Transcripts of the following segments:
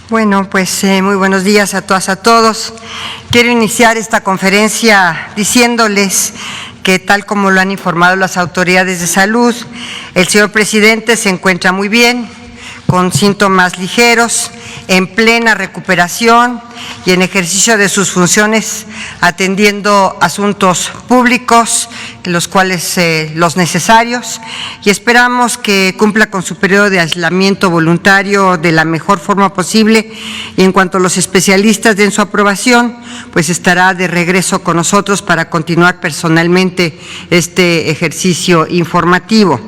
Bueno, pues muy buenos días a todas, a todos. Quiero iniciar esta conferencia diciéndoles que, tal como lo han informado las autoridades de salud, el señor presidente se encuentra muy bien, con síntomas ligeros, en plena recuperación y en ejercicio de sus funciones, atendiendo asuntos públicos, los cuales los necesarios, y esperamos que cumpla con su periodo de aislamiento voluntario de la mejor forma posible, y en cuanto los especialistas den su aprobación, pues estará de regreso con nosotros para continuar personalmente este ejercicio informativo.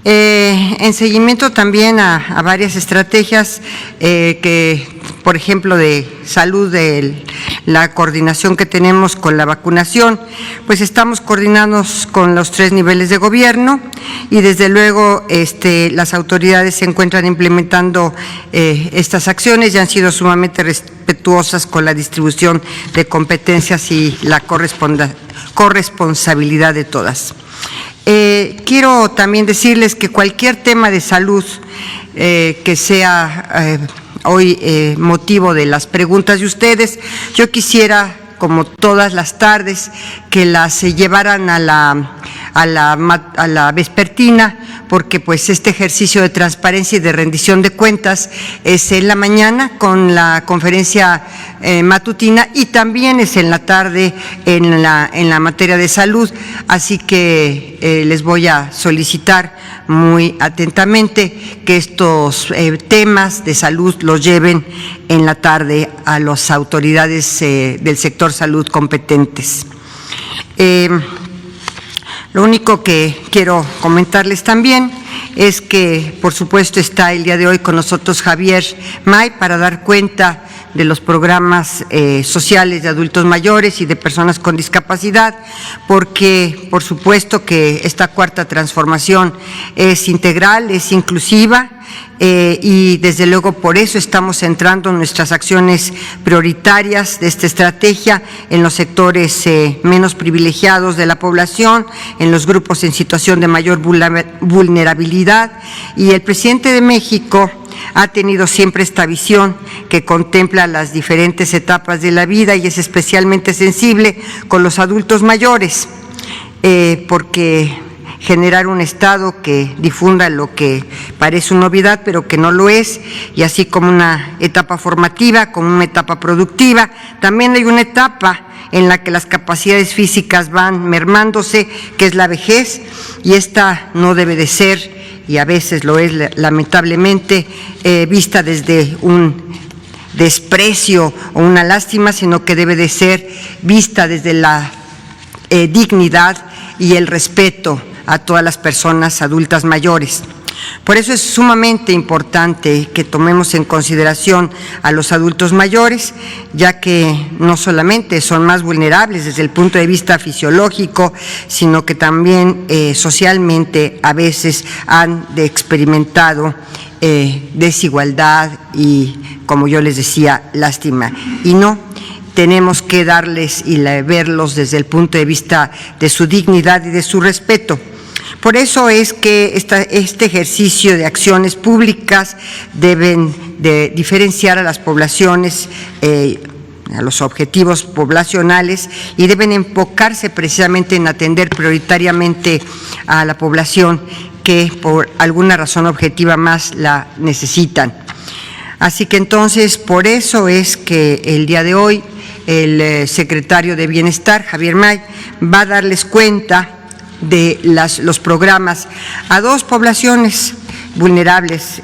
En seguimiento también a varias estrategias que, por ejemplo, de salud, de la coordinación que tenemos con la vacunación, pues estamos coordinados con los 3 niveles de gobierno y desde luego las autoridades se encuentran implementando estas acciones y han sido sumamente respetuosas con la distribución de competencias y la corresponsabilidad de todas. Quiero también decirles que cualquier tema de salud que sea hoy motivo de las preguntas de ustedes, yo quisiera, como todas las tardes, que las llevaran a la vespertina, porque pues este ejercicio de transparencia y de rendición de cuentas es en la mañana con la conferencia matutina y también es en la tarde en la materia de salud, así que les voy a solicitar muy atentamente que estos temas de salud los lleven en la tarde a las autoridades del sector salud competentes. Lo único que quiero comentarles también es que, por supuesto, está el día de hoy con nosotros Javier May para dar cuenta de los programas sociales de adultos mayores y de personas con discapacidad, porque, por supuesto, que esta cuarta transformación es integral, es inclusiva, y desde luego por eso estamos centrando nuestras acciones prioritarias de esta estrategia en los sectores menos privilegiados de la población, en los grupos en situación de mayor vulnerabilidad, y el presidente de México ha tenido siempre esta visión que contempla las diferentes etapas de la vida y es especialmente sensible con los adultos mayores, porque generar un Estado que difunda lo que parece una novedad, pero que no lo es, y así como una etapa formativa, como una etapa productiva, también hay una etapa en la que las capacidades físicas van mermándose, que es la vejez, y esta no debe de ser, y a veces lo es lamentablemente, vista desde un desprecio o una lástima, sino que debe de ser vista desde la dignidad y el respeto a todas las personas adultas mayores. Por eso es sumamente importante que tomemos en consideración a los adultos mayores, ya que no solamente son más vulnerables desde el punto de vista fisiológico, sino que también socialmente a veces han experimentado desigualdad y, como yo les decía, lástima. Y no, tenemos que darles y verlos desde el punto de vista de su dignidad y de su respeto. Por eso es que este ejercicio de acciones públicas deben de diferenciar a las poblaciones, a los objetivos poblacionales, y deben enfocarse precisamente en atender prioritariamente a la población que por alguna razón objetiva más la necesitan. Así que entonces, por eso es que el día de hoy el secretario de Bienestar, Javier May, va a darles cuenta de los programas a 2 poblaciones vulnerables,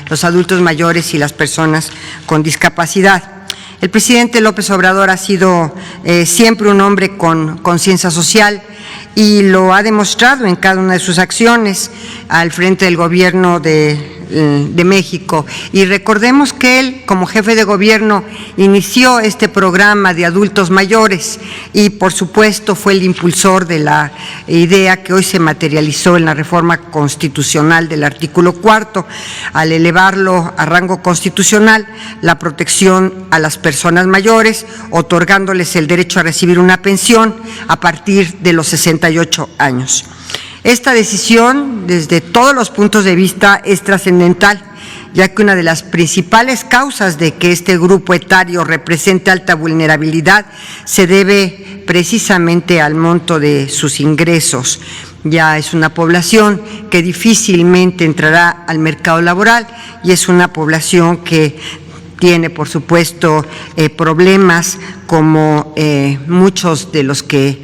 los adultos mayores y las personas con discapacidad. El presidente López Obrador ha sido siempre un hombre con conciencia social y lo ha demostrado en cada una de sus acciones al frente del gobierno de México. Y recordemos que él, como jefe de gobierno, inició este programa de adultos mayores y, por supuesto, fue el impulsor de la idea que hoy se materializó en la reforma constitucional del artículo 4, al elevarlo a rango constitucional, la protección a las personas mayores, otorgándoles el derecho a recibir una pensión a partir de los 68 años. Esta decisión, desde todos los puntos de vista, es trascendental, ya que una de las principales causas de que este grupo etario represente alta vulnerabilidad se debe precisamente al monto de sus ingresos. Ya es una población que difícilmente entrará al mercado laboral y es una población que tiene, por supuesto, problemas como muchos de los que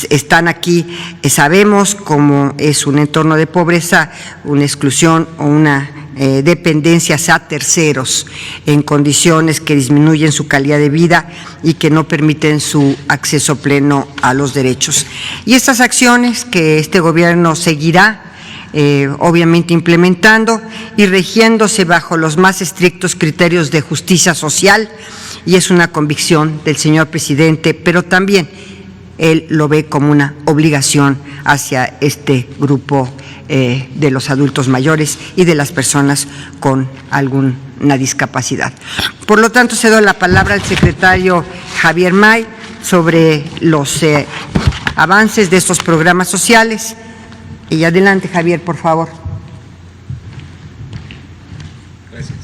están aquí sabemos, como es un entorno de pobreza, una exclusión o una dependencias a terceros en condiciones que disminuyen su calidad de vida y que no permiten su acceso pleno a los derechos. Y estas acciones que este gobierno seguirá obviamente implementando y rigiéndose bajo los más estrictos criterios de justicia social, y es una convicción del señor presidente, pero también él lo ve como una obligación hacia este grupo de los adultos mayores y de las personas con alguna discapacidad. Por lo tanto, cedo la palabra al secretario Javier May sobre los avances de estos programas sociales. Y adelante, Javier, por favor. Gracias.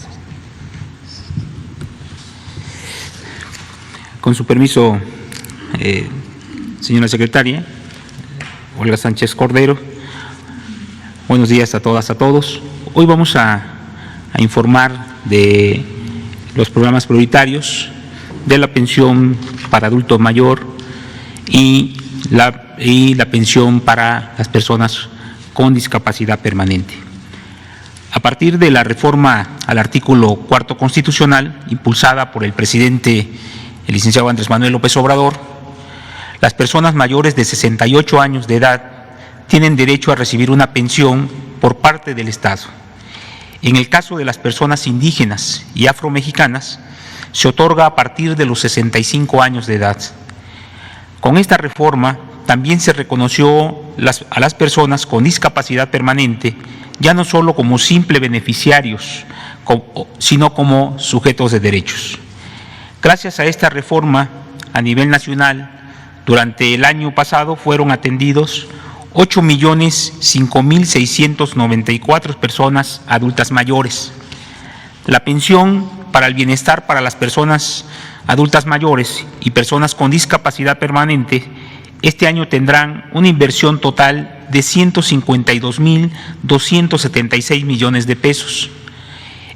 Con su permiso, señora secretaria, Olga Sánchez Cordero, buenos días a todas, a todos. Hoy vamos a informar de los programas prioritarios de la pensión para adulto mayor y la pensión para las personas con discapacidad permanente. A partir de la reforma al artículo 4 constitucional, impulsada por el presidente, el licenciado Andrés Manuel López Obrador, las personas mayores de 68 años de edad tienen derecho a recibir una pensión por parte del Estado. En el caso de las personas indígenas y afromexicanas, se otorga a partir de los 65 años de edad. Con esta reforma también se reconoció a las personas con discapacidad permanente ya no solo como simples beneficiarios, sino como sujetos de derechos. Gracias a esta reforma, a nivel nacional, durante el año pasado fueron atendidos 8.005.694 personas adultas mayores. La pensión para el bienestar para las personas adultas mayores y personas con discapacidad permanente este año tendrán una inversión total de 152.276 millones de pesos.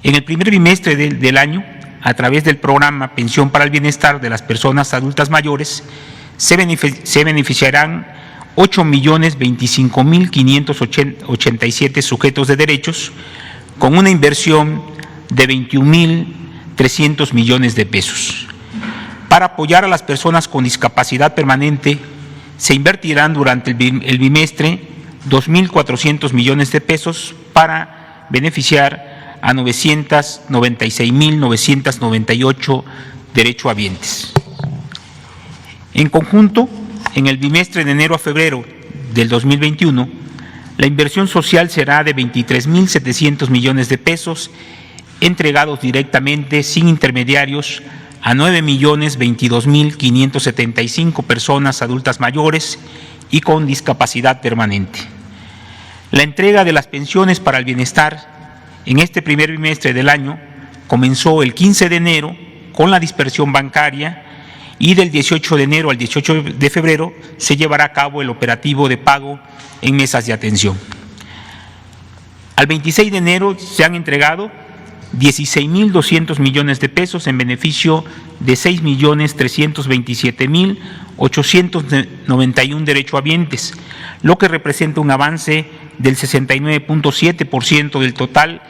En el primer bimestre del año, a través del programa Pensión para el Bienestar de las Personas Adultas Mayores, se beneficiarán 8.025.587 sujetos de derechos, con una inversión de 21.300 millones de pesos. Para apoyar a las personas con discapacidad permanente, se invertirán durante el bimestre 2.400 millones de pesos para beneficiar a 996.998 derechohabientes. En conjunto, en el bimestre de enero a febrero del 2021, la inversión social será de 23.700 millones de pesos, entregados directamente, sin intermediarios, a 9.022.575 personas adultas mayores y con discapacidad permanente. La entrega de las pensiones para el bienestar en este primer bimestre del año comenzó el 15 de enero con la dispersión bancaria y del 18 de enero al 18 de febrero se llevará a cabo el operativo de pago en mesas de atención. Al 26 de enero se han entregado 16.200 millones de pesos en beneficio de 6.327.891 derechohabientes, lo que representa un avance del 69.7% del total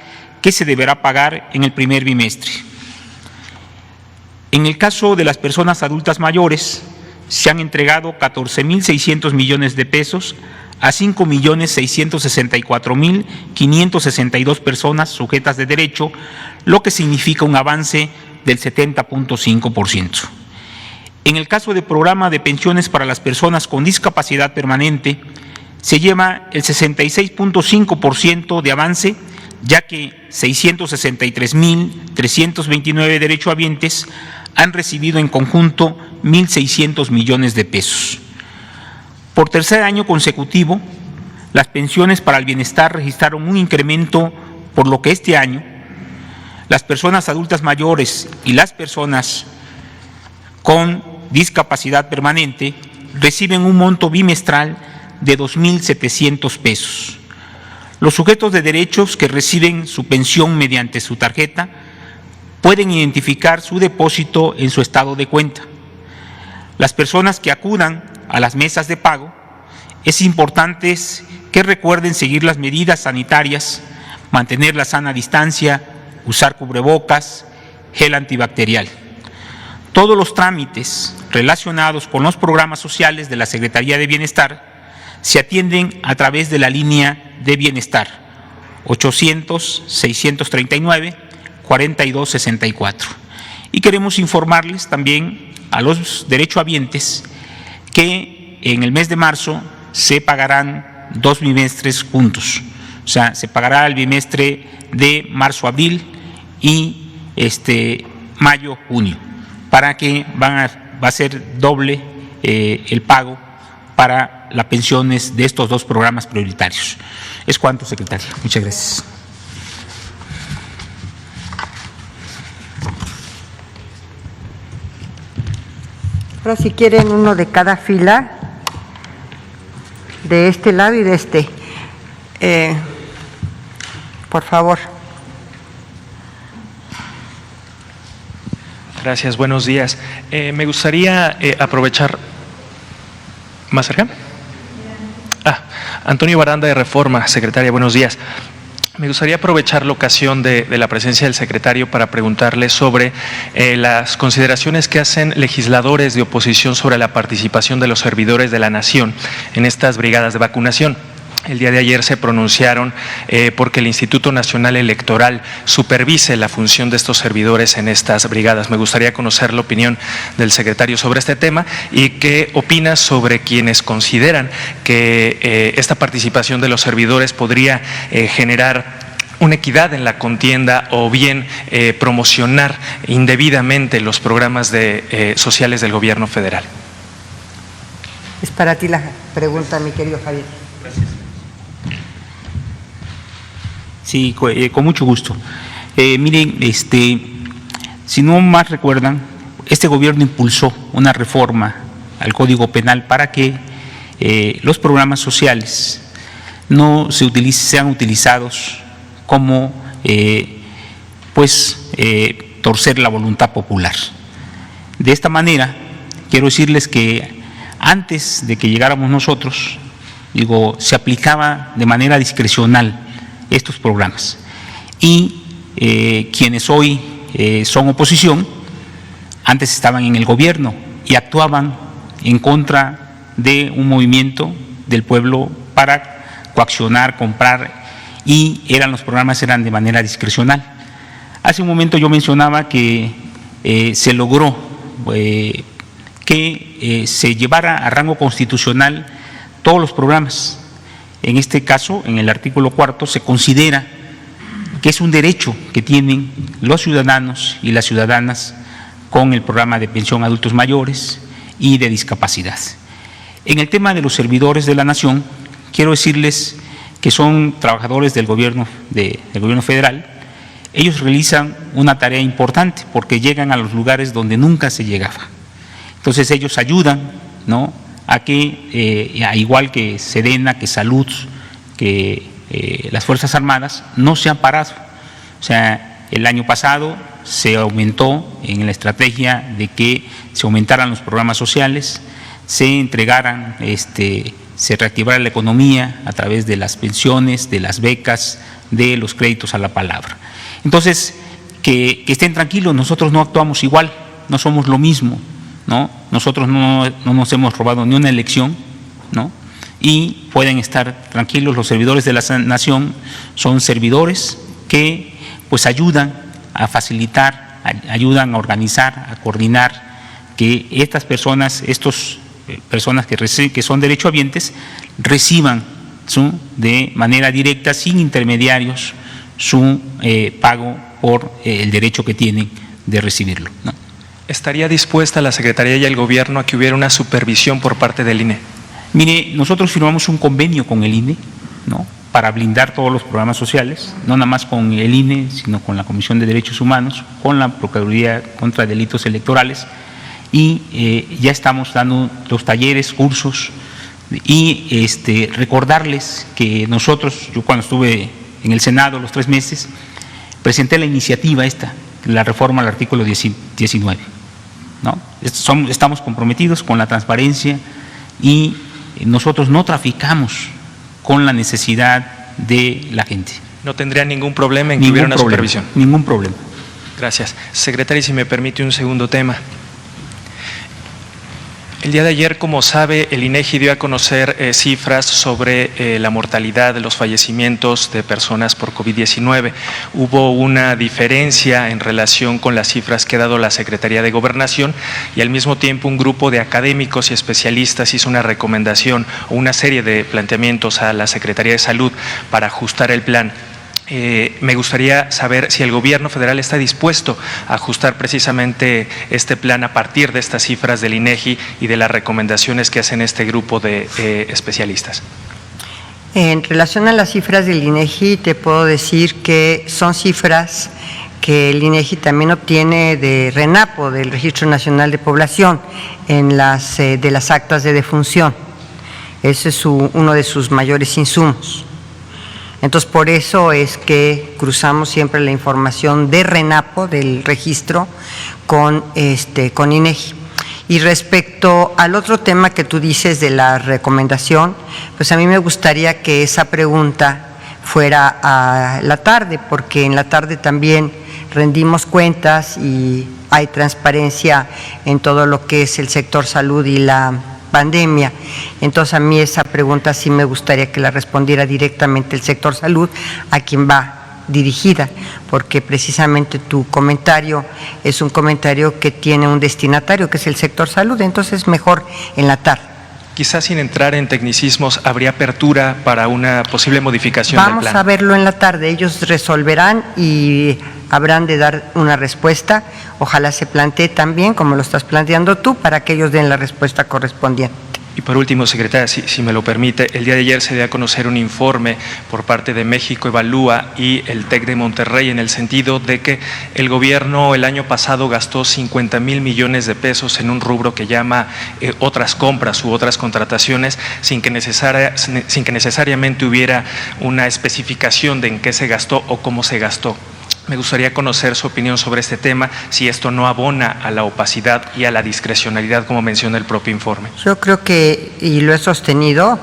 que se deberá pagar en el primer bimestre. En el caso de las personas adultas mayores, se han entregado 14.600 millones de pesos a 5.664.562 personas sujetas de derecho, lo que significa un avance del 70.5%. En el caso del programa de pensiones para las personas con discapacidad permanente, se lleva el 66.5% de avance, ya que 663.329 derechohabientes han recibido en conjunto 1.600 millones de pesos. Por tercer año consecutivo, las pensiones para el bienestar registraron un incremento por lo que este año las personas adultas mayores y las personas con discapacidad permanente reciben un monto bimestral de 2.700 pesos. Los sujetos de derechos que reciben su pensión mediante su tarjeta pueden identificar su depósito en su estado de cuenta. Las personas que acudan a las mesas de pago, es importante que recuerden seguir las medidas sanitarias, mantener la sana distancia, usar cubrebocas, gel antibacterial. Todos los trámites relacionados con los programas sociales de la Secretaría de Bienestar se atienden a través de la línea de bienestar 800-639-4264. Y queremos informarles también a los derechohabientes que en el mes de marzo se pagarán 2 bimestres juntos. O sea, se pagará el bimestre de marzo-abril y mayo-junio, para que va a ser doble el pago para las pensiones de estos 2 programas prioritarios. Es cuanto, secretario. Muchas gracias. Ahora, si quieren uno de cada fila, de este lado y de este. Por favor. Gracias, buenos días. Me gustaría aprovechar… ¿Más cerca? Antonio Baranda, de Reforma. Secretaria, buenos días. Me gustaría aprovechar la ocasión de la presencia del secretario para preguntarle sobre las consideraciones que hacen legisladores de oposición sobre la participación de los servidores de la Nación en estas brigadas de vacunación. El día de ayer se pronunciaron porque el Instituto Nacional Electoral supervise la función de estos servidores en estas brigadas. Me gustaría conocer la opinión del secretario sobre este tema y qué opina sobre quienes consideran que esta participación de los servidores podría generar una equidad en la contienda o bien promocionar indebidamente los programas sociales del gobierno federal. Es para ti la pregunta, mi querido Javier. Gracias. Sí, con mucho gusto. Miren, si no más recuerdan, este gobierno impulsó una reforma al Código Penal para que los programas sociales no sean utilizados como torcer la voluntad popular. De esta manera, quiero decirles que antes de que llegáramos nosotros, se aplicaba de manera discrecional estos programas. Y quienes hoy son oposición, antes estaban en el gobierno y actuaban en contra de un movimiento del pueblo para coaccionar, comprar, y los programas eran de manera discrecional. Hace un momento yo mencionaba que se logró que se llevara a rango constitucional todos los programas. En este caso, en el artículo 4, se considera que es un derecho que tienen los ciudadanos y las ciudadanas con el programa de pensión a adultos mayores y de discapacidad. En el tema de los servidores de la Nación, quiero decirles que son trabajadores del gobierno federal. Ellos realizan una tarea importante porque llegan a los lugares donde nunca se llegaba. Entonces ellos ayudan, a que, igual que Sedena, que Salud, que las Fuerzas Armadas, no se han parado. O sea, el año pasado se aumentó en la estrategia de que se aumentaran los programas sociales, se entregaran, se reactivara la economía a través de las pensiones, de las becas, de los créditos a la palabra. Entonces, que estén tranquilos, nosotros no actuamos igual, no somos lo mismo. Nosotros no nos hemos robado ni una elección, y pueden estar tranquilos. Los servidores de la Nación son servidores que ayudan a facilitar, ayudan a organizar, a coordinar que estas personas, que son derechohabientes, reciban de manera directa, sin intermediarios, su pago por el derecho que tienen de recibirlo. ¿Estaría dispuesta la Secretaría y el Gobierno a que hubiera una supervisión por parte del INE? Mire, nosotros firmamos un convenio con el INE, para blindar todos los programas sociales, no nada más con el INE, sino con la Comisión de Derechos Humanos, con la Procuraduría contra Delitos Electorales, y ya estamos dando los talleres, cursos, y recordarles que nosotros, yo cuando estuve en el Senado los 3 meses, presenté la iniciativa la reforma al artículo 19, ¿no? Estamos comprometidos con la transparencia y nosotros no traficamos con la necesidad de la gente. ¿No tendría ningún problema en que hubiera una supervisión? Ningún problema. Gracias. Secretario, si me permite un segundo tema. El día de ayer, como sabe, el INEGI dio a conocer cifras sobre la mortalidad de los fallecimientos de personas por COVID-19. Hubo una diferencia en relación con las cifras que ha dado la Secretaría de Gobernación y al mismo tiempo un grupo de académicos y especialistas hizo una recomendación o una serie de planteamientos a la Secretaría de Salud para ajustar el plan. Me gustaría saber si el gobierno federal está dispuesto a ajustar precisamente este plan a partir de estas cifras del INEGI y de las recomendaciones que hacen este grupo de especialistas. En relación a las cifras del INEGI, te puedo decir que son cifras que el INEGI también obtiene de RENAPO, del Registro Nacional de Población, de las actas de defunción. Ese es uno de sus mayores insumos. Entonces, por eso es que cruzamos siempre la información de RENAPO, del registro, con INEGI. Y respecto al otro tema que tú dices de la recomendación, pues a mí me gustaría que esa pregunta fuera a la tarde, porque en la tarde también rendimos cuentas y hay transparencia en todo lo que es el sector salud y la pandemia. Entonces, a mí esa pregunta sí me gustaría que la respondiera directamente el sector salud, a quien va dirigida, porque precisamente tu comentario es un comentario que tiene un destinatario, que es el sector salud, entonces mejor en la tarde. Quizás sin entrar en tecnicismos, ¿habría apertura para una posible modificación del plan? Vamos a verlo en la tarde, ellos resolverán y habrán de dar una respuesta. Ojalá se plantee también, como lo estás planteando tú, para que ellos den la respuesta correspondiente. Y por último, secretaria, si me lo permite, el día de ayer se dio a conocer un informe por parte de México Evalúa y el TEC de Monterrey en el sentido de que el gobierno el año pasado gastó 50,000 millones de pesos en un rubro que llama otras compras u otras contrataciones sin que necesariamente hubiera una especificación de en qué se gastó o cómo se gastó. Me gustaría conocer su opinión sobre este tema, si esto no abona a la opacidad y a la discrecionalidad, como menciona el propio informe. Yo creo que, y lo he sostenido,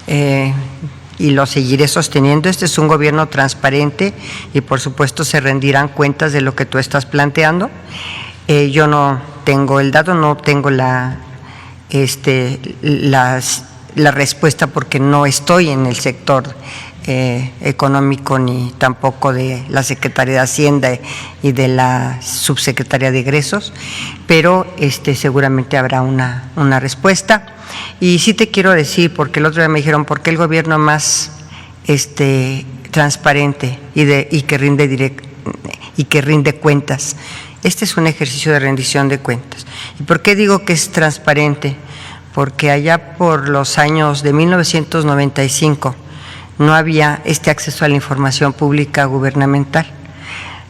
y lo seguiré sosteniendo, este es un gobierno transparente y por supuesto se rendirán cuentas de lo que tú estás planteando. Yo no tengo el dato, no tengo la respuesta porque no estoy en el sector económico ni tampoco de la Secretaría de Hacienda y de la Subsecretaría de Egresos, pero seguramente habrá una respuesta. Y sí te quiero decir, porque el otro día me dijeron, ¿por qué el gobierno más transparente y que rinde cuentas? Este es un ejercicio de rendición de cuentas. ¿Y por qué digo que es transparente? Porque allá por los años de 1995 no había este acceso a la información pública gubernamental.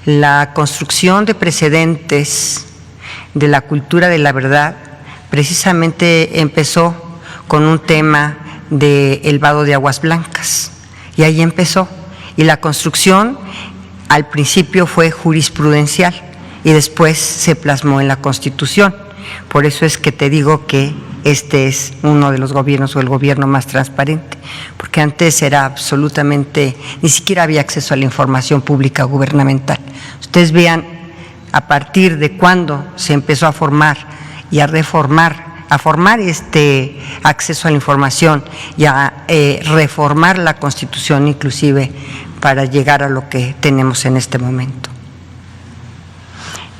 La construcción de precedentes de la cultura de la verdad precisamente empezó con un tema del vado de aguas blancas, y ahí empezó. Y la construcción al principio fue jurisprudencial y después se plasmó en la Constitución. Por eso es que te digo que este es uno de los gobiernos o el gobierno más transparente, porque antes era absolutamente, ni siquiera había acceso a la información pública gubernamental. Ustedes vean a partir de cuándo se empezó a formar y a formar este acceso a la información y a reformar la Constitución inclusive para llegar a lo que tenemos en este momento.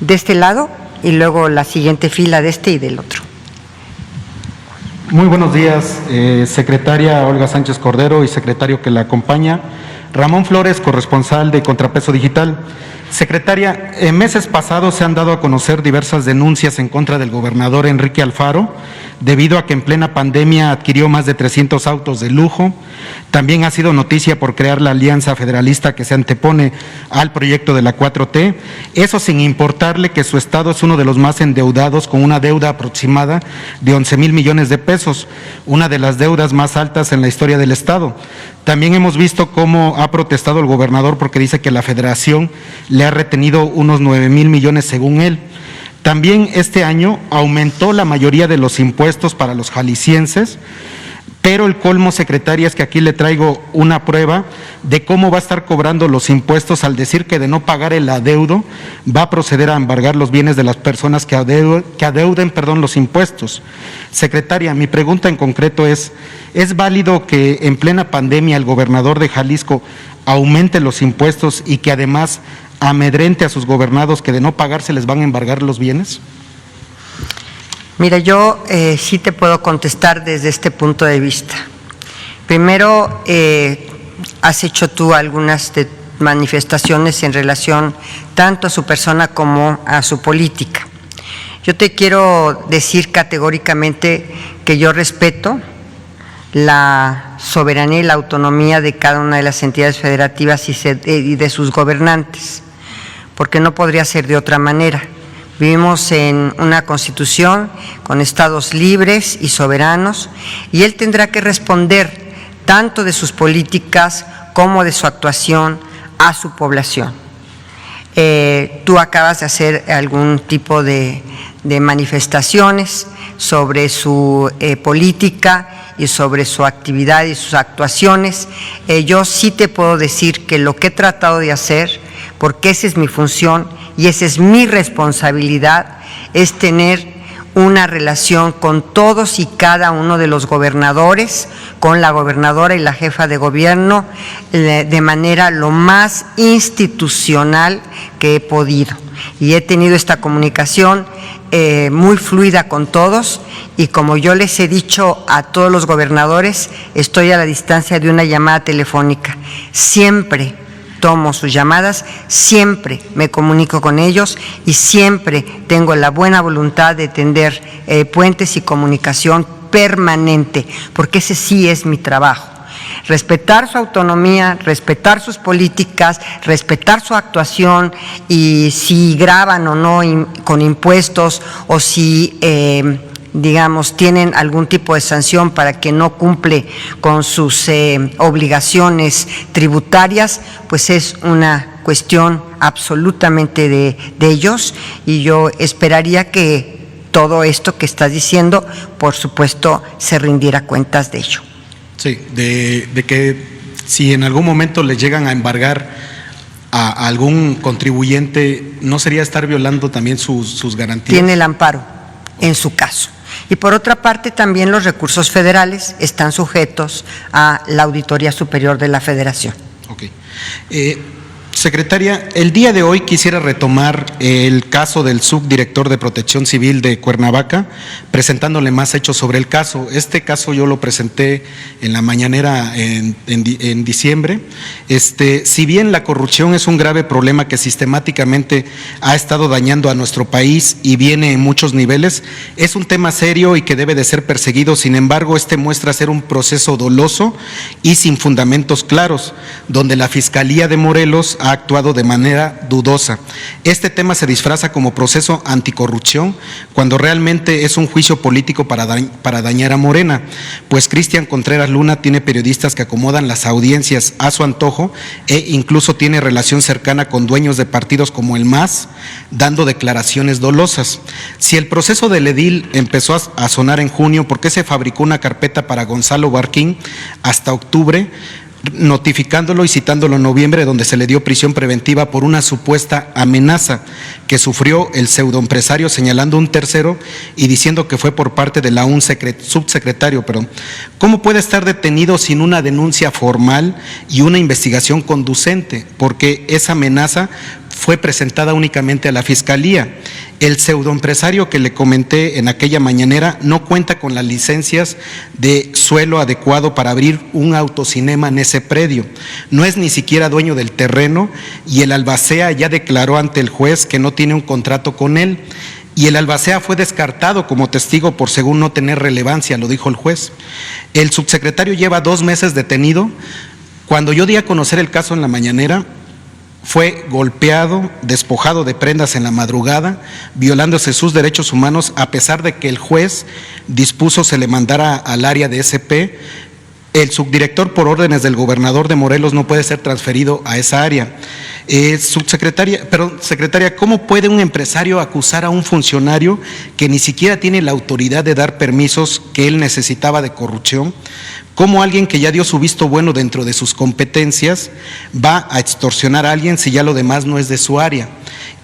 De este lado y luego la siguiente fila de este y del otro. Muy buenos días, secretaria Olga Sánchez Cordero y secretario que la acompaña. Ramón Flores, corresponsal de Contrapeso Digital. Secretaria, en meses pasados se han dado a conocer diversas denuncias en contra del gobernador Enrique Alfaro, debido a que en plena pandemia adquirió más de 300 autos de lujo. También ha sido noticia por crear la alianza federalista que se antepone al proyecto de la 4T, eso sin importarle que su estado es uno de los más endeudados, con una deuda aproximada de 11,000 millones de pesos, una de las deudas más altas en la historia del estado. También hemos visto cómo ha protestado el gobernador porque dice que la federación le ha retenido unos 9,000 millones según él. También este año aumentó la mayoría de los impuestos para los jaliscienses, pero el colmo, secretaria, es que aquí le traigo una prueba de cómo va a estar cobrando los impuestos al decir que de no pagar el adeudo va a proceder a embargar los bienes de las personas que adeuden los impuestos. Secretaria, mi pregunta en concreto ¿es válido que en plena pandemia el gobernador de Jalisco aumente los impuestos y que además amedrente a sus gobernados que de no pagar se les van a embargar los bienes? Mira, yo sí te puedo contestar desde este punto de vista. Primero, has hecho tú algunas manifestaciones en relación tanto a su persona como a su política. Yo te quiero decir categóricamente que yo respeto la soberanía y la autonomía de cada una de las entidades federativas y de sus gobernantes, porque no podría ser de otra manera. Vivimos en una constitución con estados libres y soberanos, y él tendrá que responder tanto de sus políticas como de su actuación a su población. Tú acabas de hacer algún tipo de manifestaciones sobre su política y sobre su actividad y sus actuaciones. Yo sí te puedo decir que lo que he tratado de hacer, porque esa es mi función y esa es mi responsabilidad, es tener una relación con todos y cada uno de los gobernadores, con la gobernadora y la jefa de gobierno, de manera lo más institucional que he podido. Y he tenido esta comunicación muy fluida con todos, y como yo les he dicho a todos los gobernadores, estoy a la distancia de una llamada telefónica. Siempre tomo sus llamadas, siempre me comunico con ellos y siempre tengo la buena voluntad de tender puentes y comunicación permanente, porque ese sí es mi trabajo. Respetar su autonomía, respetar sus políticas, respetar su actuación, y si graban o no con impuestos, o si digamos, tienen algún tipo de sanción para que no cumple con sus obligaciones tributarias, pues es una cuestión absolutamente de ellos, y yo esperaría que todo esto que estás diciendo, por supuesto, se rindiera cuentas de ello. Sí, de que si en algún momento les llegan a embargar a algún contribuyente, ¿no sería estar violando también sus garantías? Tiene el amparo en su caso. Y por otra parte, también los recursos federales están sujetos a la Auditoría Superior de la Federación. Ok. Secretaria, el día de hoy quisiera retomar el caso del subdirector de Protección Civil de Cuernavaca, presentándole más hechos sobre el caso. Este caso yo lo presenté en la mañanera en diciembre. Si bien la corrupción es un grave problema que sistemáticamente ha estado dañando a nuestro país y viene en muchos niveles, es un tema serio y que debe de ser perseguido. Sin embargo, muestra ser un proceso doloso y sin fundamentos claros, donde la Fiscalía de Morelos ha actuado de manera dudosa. Este tema se disfraza como proceso anticorrupción, cuando realmente es un juicio político para dañar a Morena, pues Cristian Contreras Luna tiene periodistas que acomodan las audiencias a su antojo e incluso tiene relación cercana con dueños de partidos como el MAS, dando declaraciones dolosas. Si el proceso del edil empezó a sonar en junio, ¿por qué se fabricó una carpeta para Gonzalo Barquín hasta octubre, notificándolo y citándolo en noviembre, donde se le dio prisión preventiva por una supuesta amenaza que sufrió el pseudoempresario, señalando un tercero y diciendo que fue por parte de un subsecretario? ¿Cómo puede estar detenido sin una denuncia formal y una investigación conducente? Porque esa amenaza fue presentada únicamente a la Fiscalía. El pseudoempresario que le comenté en aquella mañanera no cuenta con las licencias de suelo adecuado para abrir un autocinema en ese predio. No es ni siquiera dueño del terreno y el albacea ya declaró ante el juez que no tiene un contrato con él. Y el albacea fue descartado como testigo por según no tener relevancia, lo dijo el juez. El subsecretario lleva 2 meses detenido. Cuando yo di a conocer el caso en la mañanera, fue golpeado, despojado de prendas en la madrugada, violándose sus derechos humanos, a pesar de que el juez dispuso se le mandara al área de SP. El subdirector, por órdenes del gobernador de Morelos, no puede ser transferido a esa área. Secretaria, ¿cómo puede un empresario acusar a un funcionario que ni siquiera tiene la autoridad de dar permisos que él necesitaba de corrupción? ¿Cómo alguien que ya dio su visto bueno dentro de sus competencias va a extorsionar a alguien si ya lo demás no es de su área?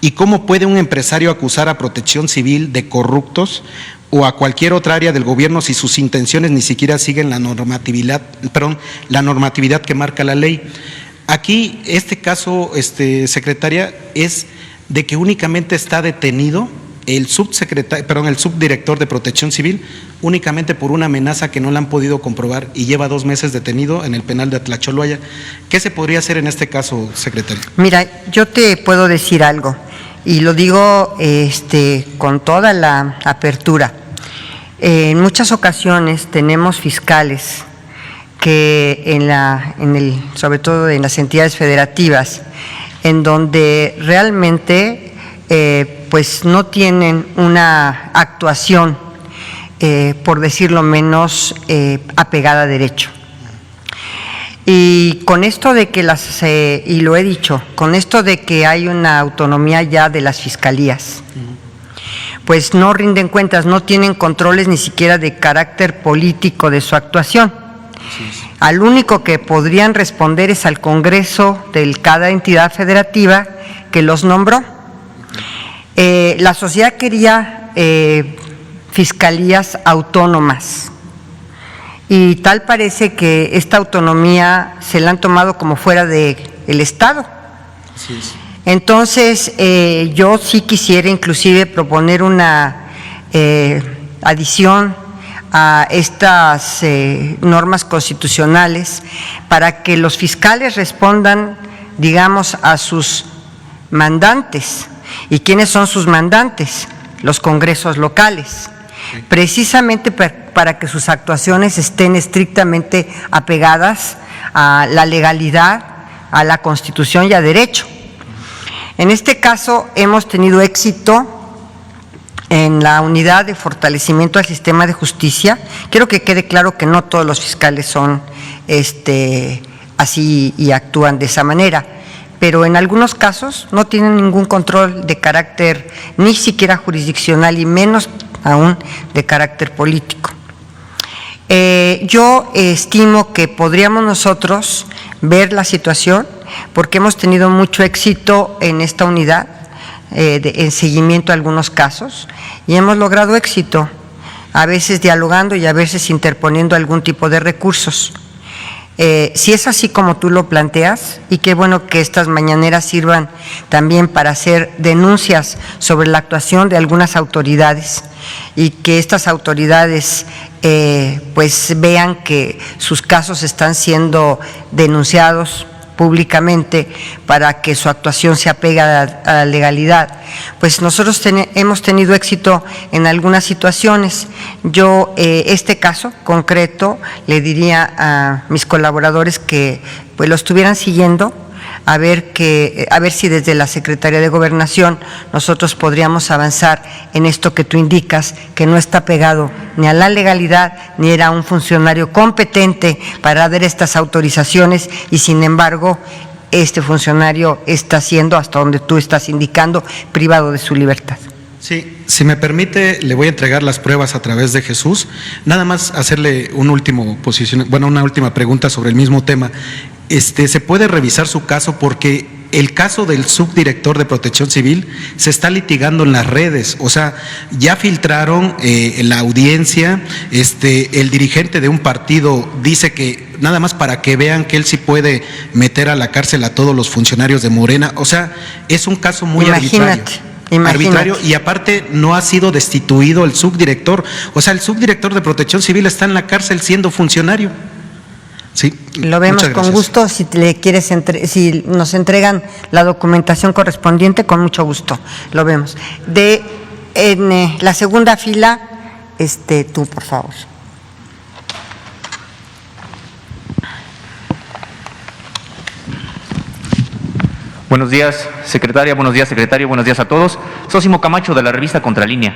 ¿Y cómo puede un empresario acusar a Protección Civil de corruptos o a cualquier otra área del gobierno si sus intenciones ni siquiera siguen la normatividad que marca la ley? Aquí este caso, secretaria, es de que únicamente está detenido el subdirector de Protección Civil únicamente por una amenaza que no la han podido comprobar y lleva 2 meses detenido en el penal de Atlacholoaya. ¿Qué se podría hacer en este caso, secretaria? Mira, yo te puedo decir algo y lo digo con toda la apertura. En muchas ocasiones tenemos fiscales que sobre todo en las entidades federativas, en donde realmente pues no tienen una actuación, por decirlo menos, apegada a derecho. Y con esto de que y lo he dicho, con esto de que hay una autonomía ya de las fiscalías, pues no rinden cuentas, no tienen controles ni siquiera de carácter político de su actuación. Al único que podrían responder es al Congreso de cada entidad federativa que los nombró. La sociedad quería fiscalías autónomas y tal parece que esta autonomía se la han tomado como fuera del Estado. Sí. Entonces, yo sí quisiera inclusive proponer una adición a estas normas constitucionales para que los fiscales respondan, digamos, a sus mandantes. ¿Y quiénes son sus mandantes? Los congresos locales, precisamente para que sus actuaciones estén estrictamente apegadas a la legalidad, a la Constitución y a derecho. En este caso hemos tenido éxito en la unidad de fortalecimiento al sistema de justicia. Quiero que quede claro que no todos los fiscales son así y actúan de esa manera, pero en algunos casos no tienen ningún control de carácter ni siquiera jurisdiccional y menos aún de carácter político. Yo estimo que podríamos nosotros ver la situación porque hemos tenido mucho éxito en esta unidad en seguimiento a algunos casos y hemos logrado éxito, a veces dialogando y a veces interponiendo algún tipo de recursos. Si es así como tú lo planteas, y qué bueno que estas mañaneras sirvan también para hacer denuncias sobre la actuación de algunas autoridades y que estas autoridades pues vean que sus casos están siendo denunciados públicamente para que su actuación se apegue a la legalidad. Pues nosotros hemos tenido éxito en algunas situaciones. Yo, este caso concreto, le diría a mis colaboradores que pues lo estuvieran siguiendo, a ver si desde la Secretaría de Gobernación nosotros podríamos avanzar en esto que tú indicas, que no está pegado ni a la legalidad, ni era un funcionario competente para dar estas autorizaciones y sin embargo este funcionario está siendo, hasta donde tú estás indicando, privado de su libertad. Sí, si me permite, le voy a entregar las pruebas a través de Jesús. Nada más hacerle una última pregunta sobre el mismo tema. ¿Se puede revisar su caso? Porque el caso del subdirector de Protección Civil se está litigando en las redes, o sea, ya filtraron en la audiencia, el dirigente de un partido dice que nada más para que vean que él sí puede meter a la cárcel a todos los funcionarios de Morena, o sea, es un caso muy arbitrario, y aparte no ha sido destituido el subdirector, o sea, el subdirector de Protección Civil está en la cárcel siendo funcionario. Sí, lo vemos con gusto. Si le quieres si nos entregan la documentación correspondiente, con mucho gusto lo vemos. En la segunda fila, tú, por favor. Buenos días, secretaria, buenos días, secretario, buenos días a todos. Sósimo Camacho, de la revista Contralínea.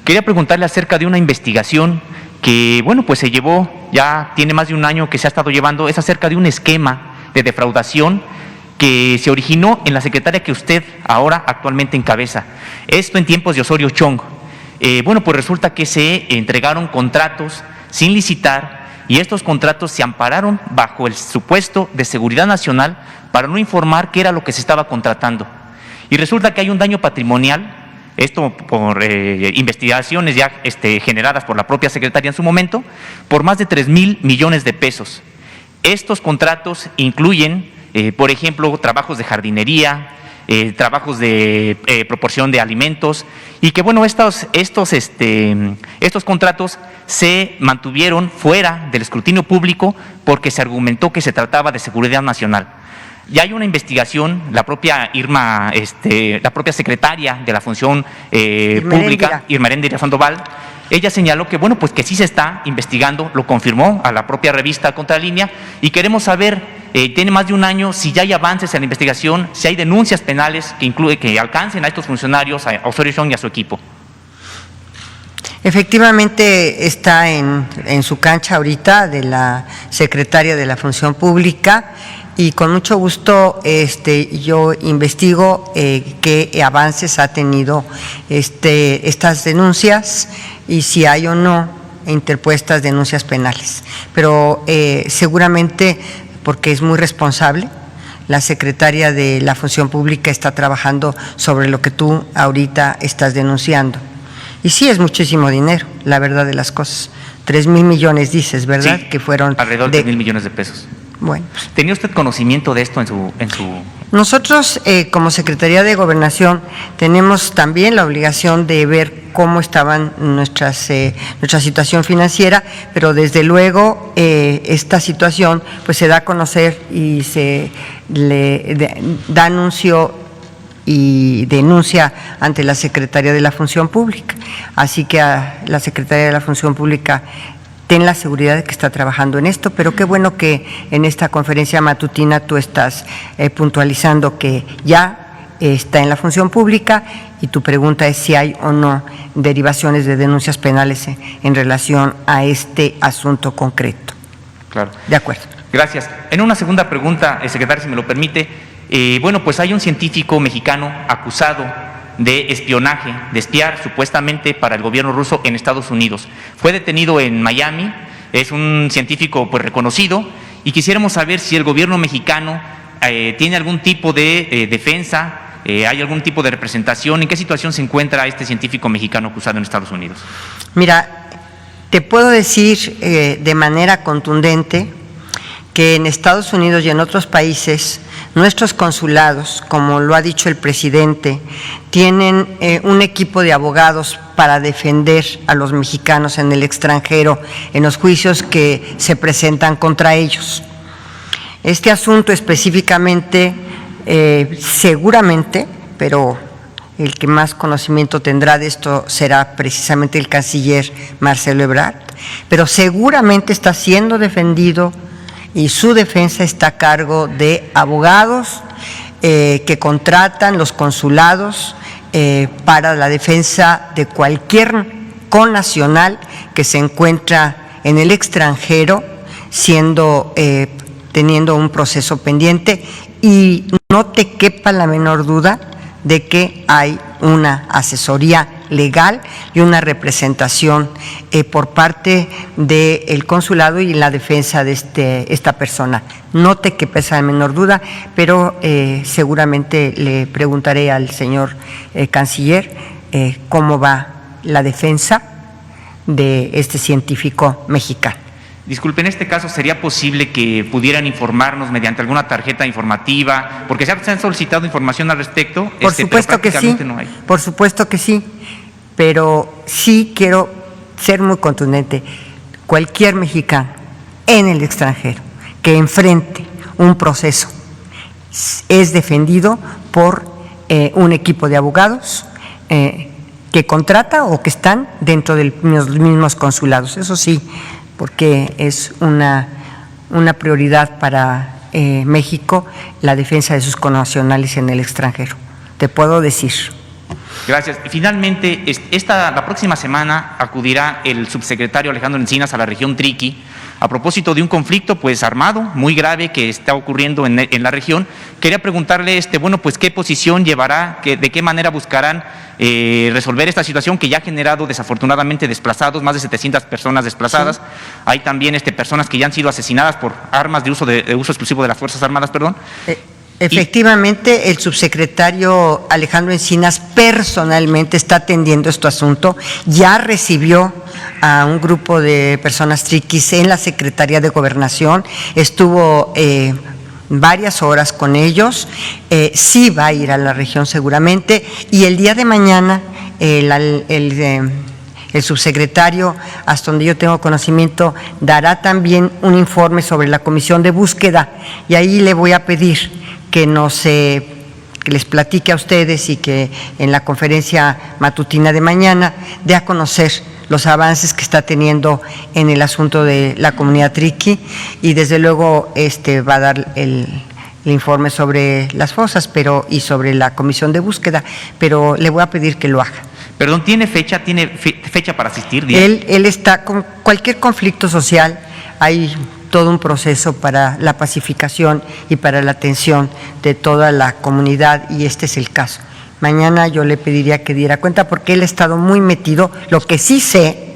Quería preguntarle acerca de una investigación que, bueno, pues se llevó, ya tiene más de un año que se ha estado llevando, es acerca de un esquema de defraudación que se originó en la secretaria que usted ahora actualmente encabeza. Esto en tiempos de Osorio Chong. Bueno, pues resulta que se entregaron contratos sin licitar y estos contratos se ampararon bajo el supuesto de seguridad nacional para no informar qué era lo que se estaba contratando. Y resulta que hay un daño patrimonial, esto por investigaciones ya generadas por la propia secretaria en su momento, por más de 3,000 millones de pesos. Estos contratos incluyen, por ejemplo, trabajos de jardinería, trabajos de proporción de alimentos, y que bueno, estos contratos se mantuvieron fuera del escrutinio público porque se argumentó que se trataba de seguridad nacional. Ya hay una investigación, la propia Irma, la propia secretaria de la Función Pública, Irma Heréndira Sandoval, ella señaló que bueno, pues que sí se está investigando, lo confirmó a la propia revista Contralínea, y queremos saber, tiene más de un año, si ya hay avances en la investigación, si hay denuncias penales que alcancen a estos funcionarios, a Osorio Chong y a su equipo. Efectivamente está en su cancha ahorita de la secretaria de la Función Pública, y con mucho gusto yo investigo qué avances ha tenido estas denuncias y si hay o no interpuestas denuncias penales. Pero seguramente, porque es muy responsable, la secretaria de la Función Pública está trabajando sobre lo que tú ahorita estás denunciando. Y sí, es muchísimo dinero, la verdad de las cosas. 3,000 millones dices, ¿verdad? Sí, que fueron alrededor de 3,000 millones de pesos. Bueno. ¿Tenía usted conocimiento de esto en su...? Nosotros, como Secretaría de Gobernación, tenemos también la obligación de ver cómo estaban nuestra situación financiera, pero desde luego esta situación pues se da a conocer y se le da anuncio y denuncia ante la Secretaría de la Función Pública. Así que a la Secretaría de la Función Pública, ten la seguridad de que está trabajando en esto, pero qué bueno que en esta conferencia matutina tú estás puntualizando que ya está en la Función Pública, y tu pregunta es si hay o no derivaciones de denuncias penales en relación a este asunto concreto. Claro. De acuerdo. Gracias. En una segunda pregunta, secretario, si me lo permite, bueno, pues hay un científico mexicano acusado de espionaje, de espiar supuestamente para el gobierno ruso en Estados Unidos. Fue detenido en Miami, es un científico pues reconocido, y quisiéramos saber si el gobierno mexicano tiene algún tipo de defensa, hay algún tipo de representación, en qué situación se encuentra este científico mexicano acusado en Estados Unidos. Mira, te puedo decir de manera contundente que en Estados Unidos y en otros países nuestros consulados, como lo ha dicho el presidente, tienen un equipo de abogados para defender a los mexicanos en el extranjero en los juicios que se presentan contra ellos. Este asunto específicamente, seguramente, pero el que más conocimiento tendrá de esto será precisamente el canciller Marcelo Ebrard, pero seguramente está siendo defendido y su defensa está a cargo de abogados que contratan los consulados para la defensa de cualquier connacional que se encuentra en el extranjero teniendo un proceso pendiente, y no te quepa la menor duda de que hay una asesoría legal y una representación por parte del consulado y la defensa de esta persona. No te quepa esa menor duda, pero seguramente le preguntaré al señor canciller cómo va la defensa de este científico mexicano. Disculpe, en este caso, ¿sería posible que pudieran informarnos mediante alguna tarjeta informativa? Porque se han solicitado información al respecto. Por supuesto que sí, no hay. por supuesto que sí, pero sí quiero ser muy contundente. Cualquier mexicano en el extranjero que enfrente un proceso es defendido por un equipo de abogados que contrata o que están dentro de los mismos consulados. Eso sí, porque es una prioridad para México la defensa de sus connacionales en el extranjero. Te puedo decir. Gracias. Finalmente, la próxima semana acudirá el subsecretario Alejandro Encinas a la región Triqui a propósito de un conflicto pues armado muy grave que está ocurriendo en la región. Quería preguntarle, bueno, pues qué posición llevará, de qué manera buscarán resolver esta situación que ya ha generado desafortunadamente desplazados, más de 700 personas desplazadas. Sí. Hay también personas que ya han sido asesinadas por armas de uso exclusivo de las Fuerzas Armadas, perdón. Efectivamente, el subsecretario Alejandro Encinas personalmente está atendiendo este asunto. Ya recibió a un grupo de personas triquis en la Secretaría de Gobernación, estuvo varias horas con ellos, sí va a ir a la región seguramente, y el día de mañana el subsecretario, hasta donde yo tengo conocimiento, dará también un informe sobre la comisión de búsqueda, y ahí le voy a pedir que les platique a ustedes y que en la conferencia matutina de mañana dé a conocer los avances que está teniendo en el asunto de la comunidad triqui, y desde luego va a dar el informe sobre las fosas y sobre la comisión de búsqueda, pero le voy a pedir que lo haga. Perdón, ¿tiene fecha para asistir? Él está con cualquier conflicto social, hay todo un proceso para la pacificación y para la atención de toda la comunidad, y este es el caso. Mañana yo le pediría que diera cuenta, porque él ha estado muy metido. Lo que sí sé,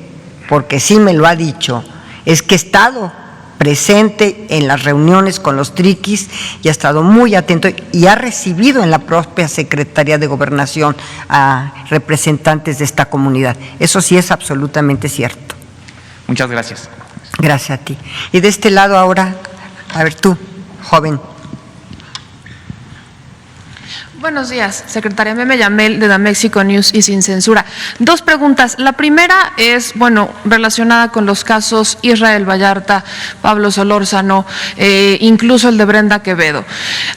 porque sí me lo ha dicho, es que ha estado presente en las reuniones con los triquis y ha estado muy atento, y ha recibido en la propia Secretaría de Gobernación a representantes de esta comunidad. Eso sí es absolutamente cierto. Muchas gracias. Gracias a ti. Y de este lado ahora, a ver tú, joven. Buenos días, secretaria. Meme Yamel de Damexico News y Sin Censura. Dos preguntas. La primera es, relacionada con los casos Israel Vallarta, Pablo Solórzano, incluso el de Brenda Quevedo.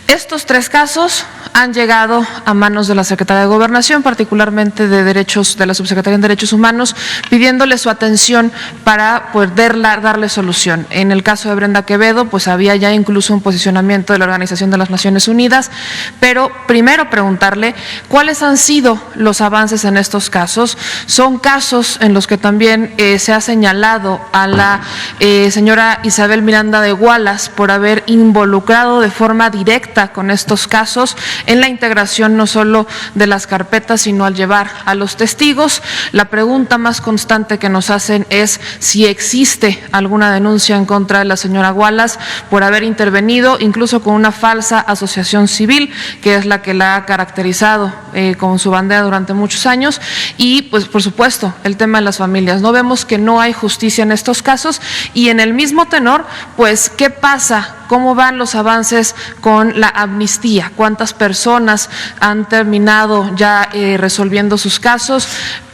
Estos tres casos han llegado a manos de la Secretaría de Gobernación, particularmente de la Subsecretaría de Derechos Humanos, pidiéndole su atención para poder darle solución. En el caso de Brenda Quevedo, pues había ya incluso un posicionamiento de la Organización de las Naciones Unidas, pero primero preguntarle cuáles han sido los avances en estos casos. Son casos en los que también se ha señalado a la señora Isabel Miranda de Gualas por haber involucrado de forma directa con estos casos en la integración no solo de las carpetas, sino al llevar a los testigos. La pregunta más constante que nos hacen es si existe alguna denuncia en contra de la señora Gualas por haber intervenido incluso con una falsa asociación civil, que es la que la ha caracterizado con su bandera durante muchos años. Y pues por supuesto el tema de las familias. No vemos que no hay justicia en estos casos, y en el mismo tenor, pues ¿qué pasa? ¿Cómo van los avances con la amnistía? ¿Cuántas personas han terminado ya resolviendo sus casos?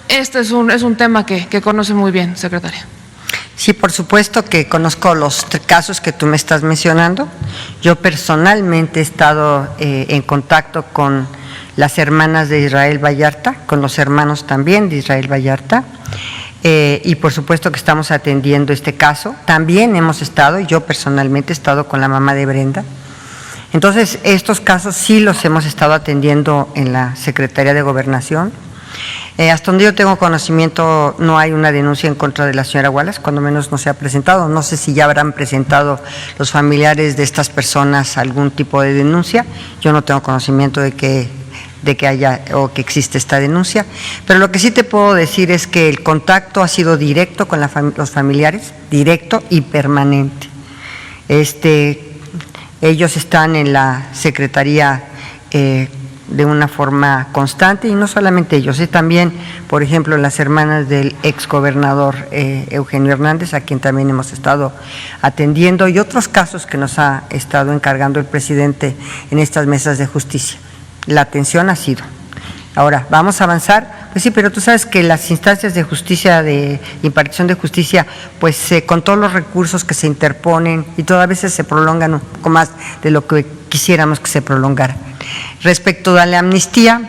Este es un tema que conoce muy bien, secretaria. Sí, por supuesto que conozco los casos que tú me estás mencionando. Yo personalmente he estado en contacto con las hermanas de Israel Vallarta, con los hermanos también de Israel Vallarta, y por supuesto que estamos atendiendo este caso. También hemos estado, y yo personalmente he estado con la mamá de Brenda. Entonces, estos casos sí los hemos estado atendiendo en la Secretaría de Gobernación. Hasta donde yo tengo conocimiento, no hay una denuncia en contra de la señora Gualas, cuando menos no se ha presentado. No sé si ya habrán presentado los familiares de estas personas algún tipo de denuncia. Yo no tengo conocimiento de que de que haya o que existe esta denuncia, pero lo que sí te puedo decir es que el contacto ha sido directo con los familiares, directo y permanente. Ellos están en la Secretaría de una forma constante, y no solamente ellos, también, por ejemplo, las hermanas del exgobernador Eugenio Hernández, a quien también hemos estado atendiendo, y otros casos que nos ha estado encargando el presidente en estas mesas de justicia. La atención ha sido. Ahora, ¿vamos a avanzar? Pues sí, pero tú sabes que las instancias de justicia, de impartición de justicia, pues con todos los recursos que se interponen y todas veces se prolongan un poco más de lo que quisiéramos que se prolongara. Respecto a la amnistía,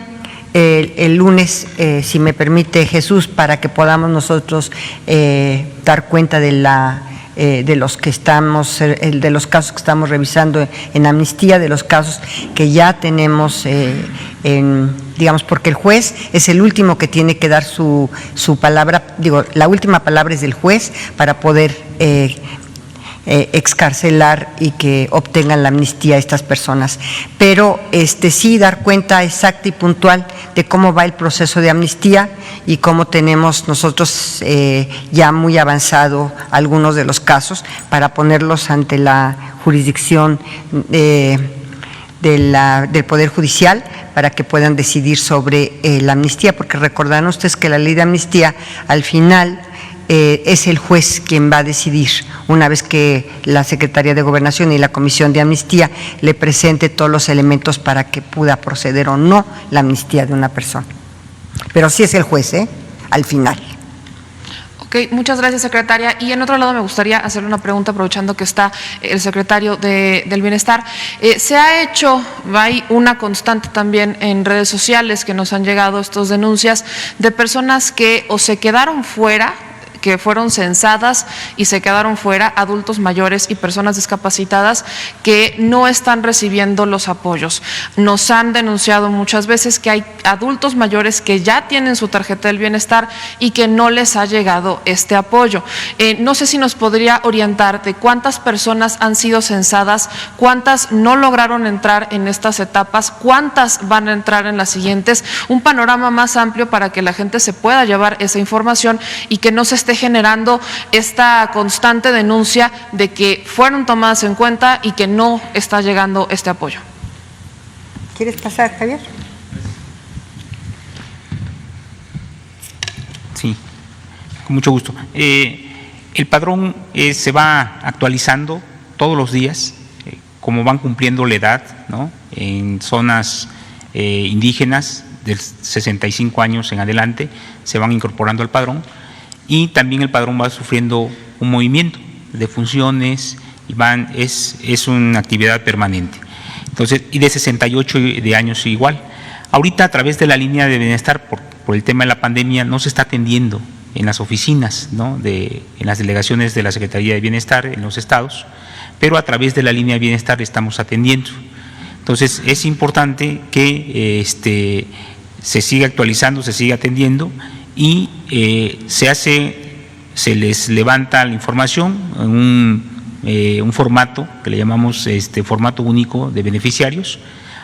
el lunes, si me permite Jesús, para que podamos nosotros dar cuenta de los casos que estamos revisando en amnistía, de los casos que ya tenemos digamos, porque el juez es el último que tiene que dar su palabra, la última palabra es del juez para poder excarcelar y que obtengan la amnistía a estas personas. Pero sí dar cuenta exacta y puntual de cómo va el proceso de amnistía y cómo tenemos nosotros ya muy avanzado algunos de los casos para ponerlos ante la jurisdicción del Poder Judicial para que puedan decidir sobre la amnistía, porque recordarán ustedes que la ley de amnistía al final es el juez quien va a decidir, una vez que la Secretaría de Gobernación y la Comisión de Amnistía le presente todos los elementos para que pueda proceder o no la amnistía de una persona. Pero sí es el juez, al final. Ok, muchas gracias, secretaria. Y en otro lado me gustaría hacerle una pregunta, aprovechando que está el secretario del Bienestar. Se ha hecho, hay una constante también en redes sociales que nos han llegado estas denuncias de personas que o se quedaron fuera, que fueron censadas y se quedaron fuera, adultos mayores y personas discapacitadas que no están recibiendo los apoyos. Nos han denunciado muchas veces que hay adultos mayores que ya tienen su tarjeta del bienestar y que no les ha llegado este apoyo. No sé si nos podría orientar de cuántas personas han sido censadas, cuántas no lograron entrar en estas etapas, cuántas van a entrar en las siguientes, un panorama más amplio para que la gente se pueda llevar esa información y que no se esté generando esta constante denuncia de que fueron tomadas en cuenta y que no está llegando este apoyo. ¿Quieres pasar, Javier? Sí, con mucho gusto. El padrón se va actualizando todos los días, como van cumpliendo la edad, ¿no? En zonas indígenas de 65 años en adelante se van incorporando al padrón. Y también el padrón va sufriendo un movimiento de funciones y es una actividad permanente. Entonces, y de 68 de años igual. Ahorita a través de la línea de bienestar, por el tema de la pandemia, no se está atendiendo en las oficinas, ¿no? En las delegaciones de la Secretaría de Bienestar en los estados, pero a través de la línea de bienestar estamos atendiendo. Entonces, es importante que se siga actualizando, se siga atendiendo y se les levanta la información en un formato que le llamamos formato único de beneficiarios.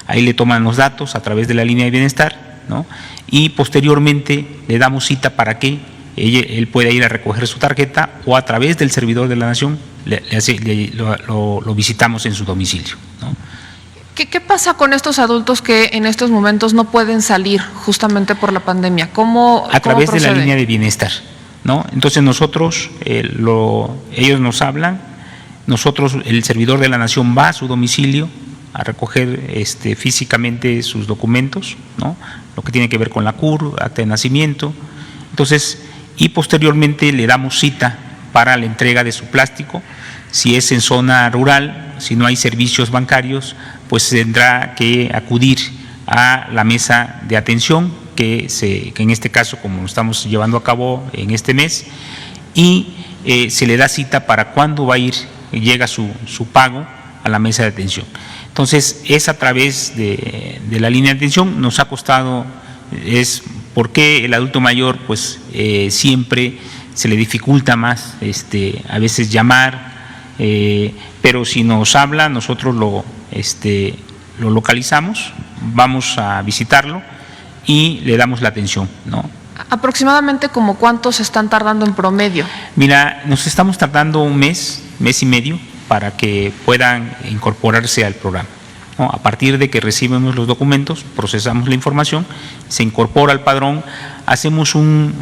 Ahí le toman los datos a través de la línea de bienestar, ¿no? Y posteriormente le damos cita para que él pueda ir a recoger su tarjeta o a través del servidor de la Nación lo visitamos en su domicilio, ¿no? ¿Qué pasa con estos adultos que en estos momentos no pueden salir justamente por la pandemia? A través de la línea de bienestar, ¿no? Entonces nosotros, ellos nos hablan, nosotros, el servidor de la Nación va a su domicilio a recoger físicamente sus documentos, ¿no? Lo que tiene que ver con la CUR, acta de nacimiento. Entonces, y posteriormente le damos cita para la entrega de su plástico. Si es en zona rural, si no hay servicios bancarios, pues tendrá que acudir a la mesa de atención, que en este caso, como lo estamos llevando a cabo en este mes, y se le da cita para cuándo va a ir, llega su pago a la mesa de atención. Entonces, es a través de la línea de atención. Nos ha costado, es porque el adulto mayor, pues siempre se le dificulta más a veces llamar, pero si nos habla, nosotros lo localizamos, vamos a visitarlo y le damos la atención, ¿no? Aproximadamente como cuántos están tardando en promedio. Mira, nos estamos tardando un mes y medio para que puedan incorporarse al programa, ¿no? A partir de que recibimos los documentos, procesamos la información, se incorpora al padrón, hacemos un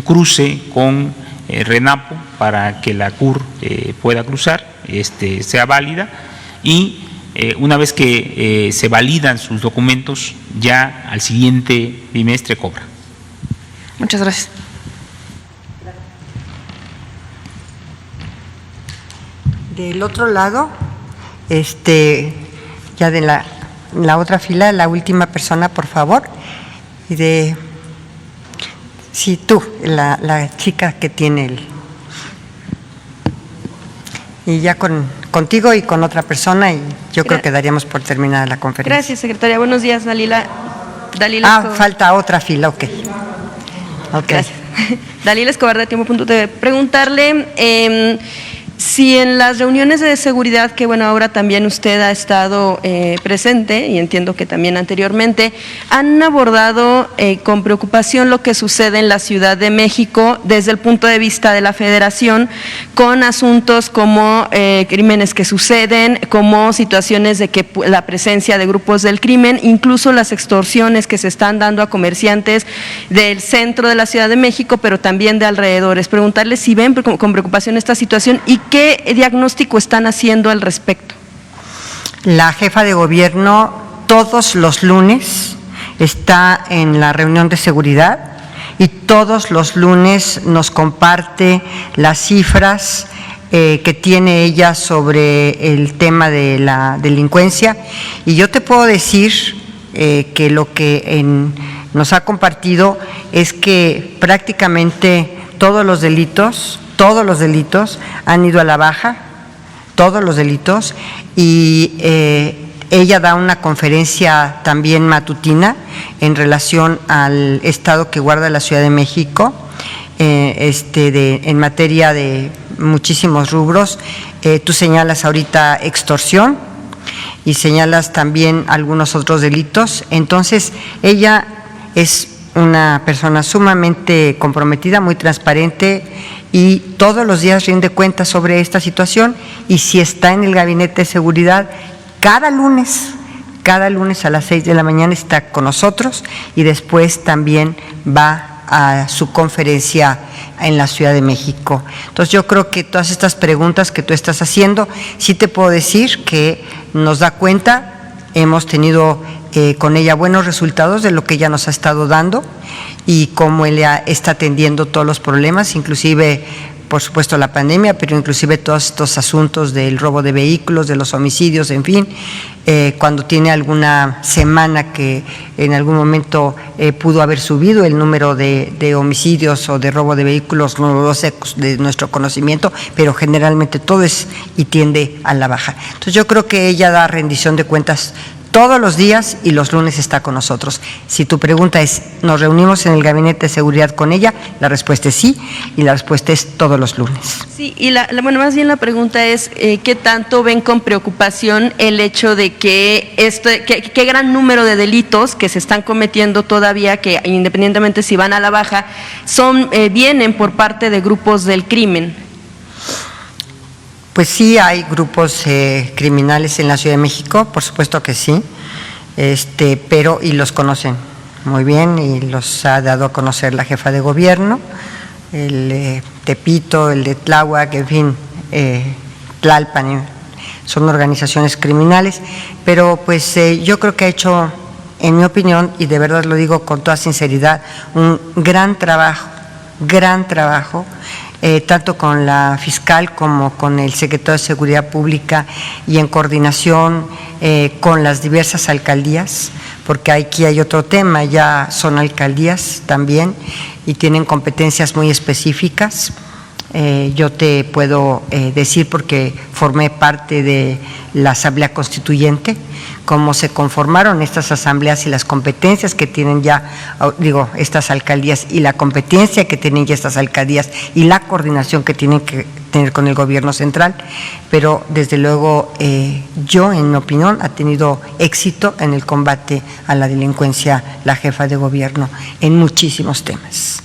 cruce con RENAPO para que la CUR pueda cruzar, sea válida, y una vez que se validan sus documentos, ya al siguiente bimestre cobra. Muchas gracias. Del otro lado, ya de la otra fila, la última persona, por favor. Y sí, tú, la chica que tiene y ya contigo y con otra persona, y yo creo que daríamos por terminada la conferencia. Gracias, secretaria. Buenos días, Dalila. Falta otra fila, ok. Gracias. Dalila Escobar de Tiempo.tv. Preguntarle si en las reuniones de seguridad, que bueno, ahora también usted ha estado presente, y entiendo que también anteriormente, han abordado con preocupación lo que sucede en la Ciudad de México desde el punto de vista de la Federación, con asuntos como crímenes que suceden, como situaciones de que la presencia de grupos del crimen, incluso las extorsiones que se están dando a comerciantes del centro de la Ciudad de México, pero también de alrededores. Preguntarle si ven con preocupación esta situación y ¿qué diagnóstico están haciendo al respecto? La jefa de gobierno todos los lunes está en la reunión de seguridad y todos los lunes nos comparte las cifras que tiene ella sobre el tema de la delincuencia, y yo te puedo decir que lo que nos ha compartido es que prácticamente todos los delitos han ido a la baja, todos los delitos, y ella da una conferencia también matutina en relación al estado que guarda la Ciudad de México, en materia de muchísimos rubros. Tú señalas ahorita extorsión y señalas también algunos otros delitos. Entonces, ella es una persona sumamente comprometida, muy transparente, y todos los días rinde cuentas sobre esta situación, y si está en el gabinete de seguridad, cada lunes a las 6 de la mañana está con nosotros, y después también va a su conferencia en la Ciudad de México. Entonces yo creo que todas estas preguntas que tú estás haciendo, sí te puedo decir que nos da cuenta, hemos tenido con ella buenos resultados de lo que ella nos ha estado dando y cómo ella está atendiendo todos los problemas, inclusive, por supuesto, la pandemia, pero inclusive todos estos asuntos del robo de vehículos, de los homicidios, en fin, cuando tiene alguna semana que en algún momento pudo haber subido el número de homicidios o de robo de vehículos, no lo sé de nuestro conocimiento, pero generalmente todo es y tiende a la baja. Entonces yo creo que ella da rendición de cuentas todos los días y los lunes está con nosotros. Si tu pregunta es, ¿nos reunimos en el gabinete de seguridad con ella? La respuesta es sí, y la respuesta es todos los lunes. Sí, y bueno, más bien la pregunta es, ¿qué tanto ven con preocupación el hecho de que qué gran número de delitos que se están cometiendo todavía, que independientemente si van a la baja, vienen por parte de grupos del crimen? Pues sí, hay grupos criminales en la Ciudad de México, por supuesto que sí, pero y los conocen muy bien y los ha dado a conocer la jefa de gobierno, el Tepito, el de Tláhuac, en fin, Tlalpan, son organizaciones criminales, pero pues yo creo que ha hecho, en mi opinión, y de verdad lo digo con toda sinceridad, un gran trabajo, tanto con la fiscal como con el secretario de Seguridad Pública y en coordinación con las diversas alcaldías, porque aquí hay otro tema, ya son alcaldías también y tienen competencias muy específicas. Yo te puedo decir, porque formé parte de la Asamblea Constituyente, cómo se conformaron estas asambleas y las competencias que tienen ya, estas alcaldías y la competencia que tienen ya estas alcaldías y la coordinación que tienen que tener con el gobierno central, pero desde luego yo, en mi opinión, ha tenido éxito en el combate a la delincuencia la jefa de gobierno en muchísimos temas.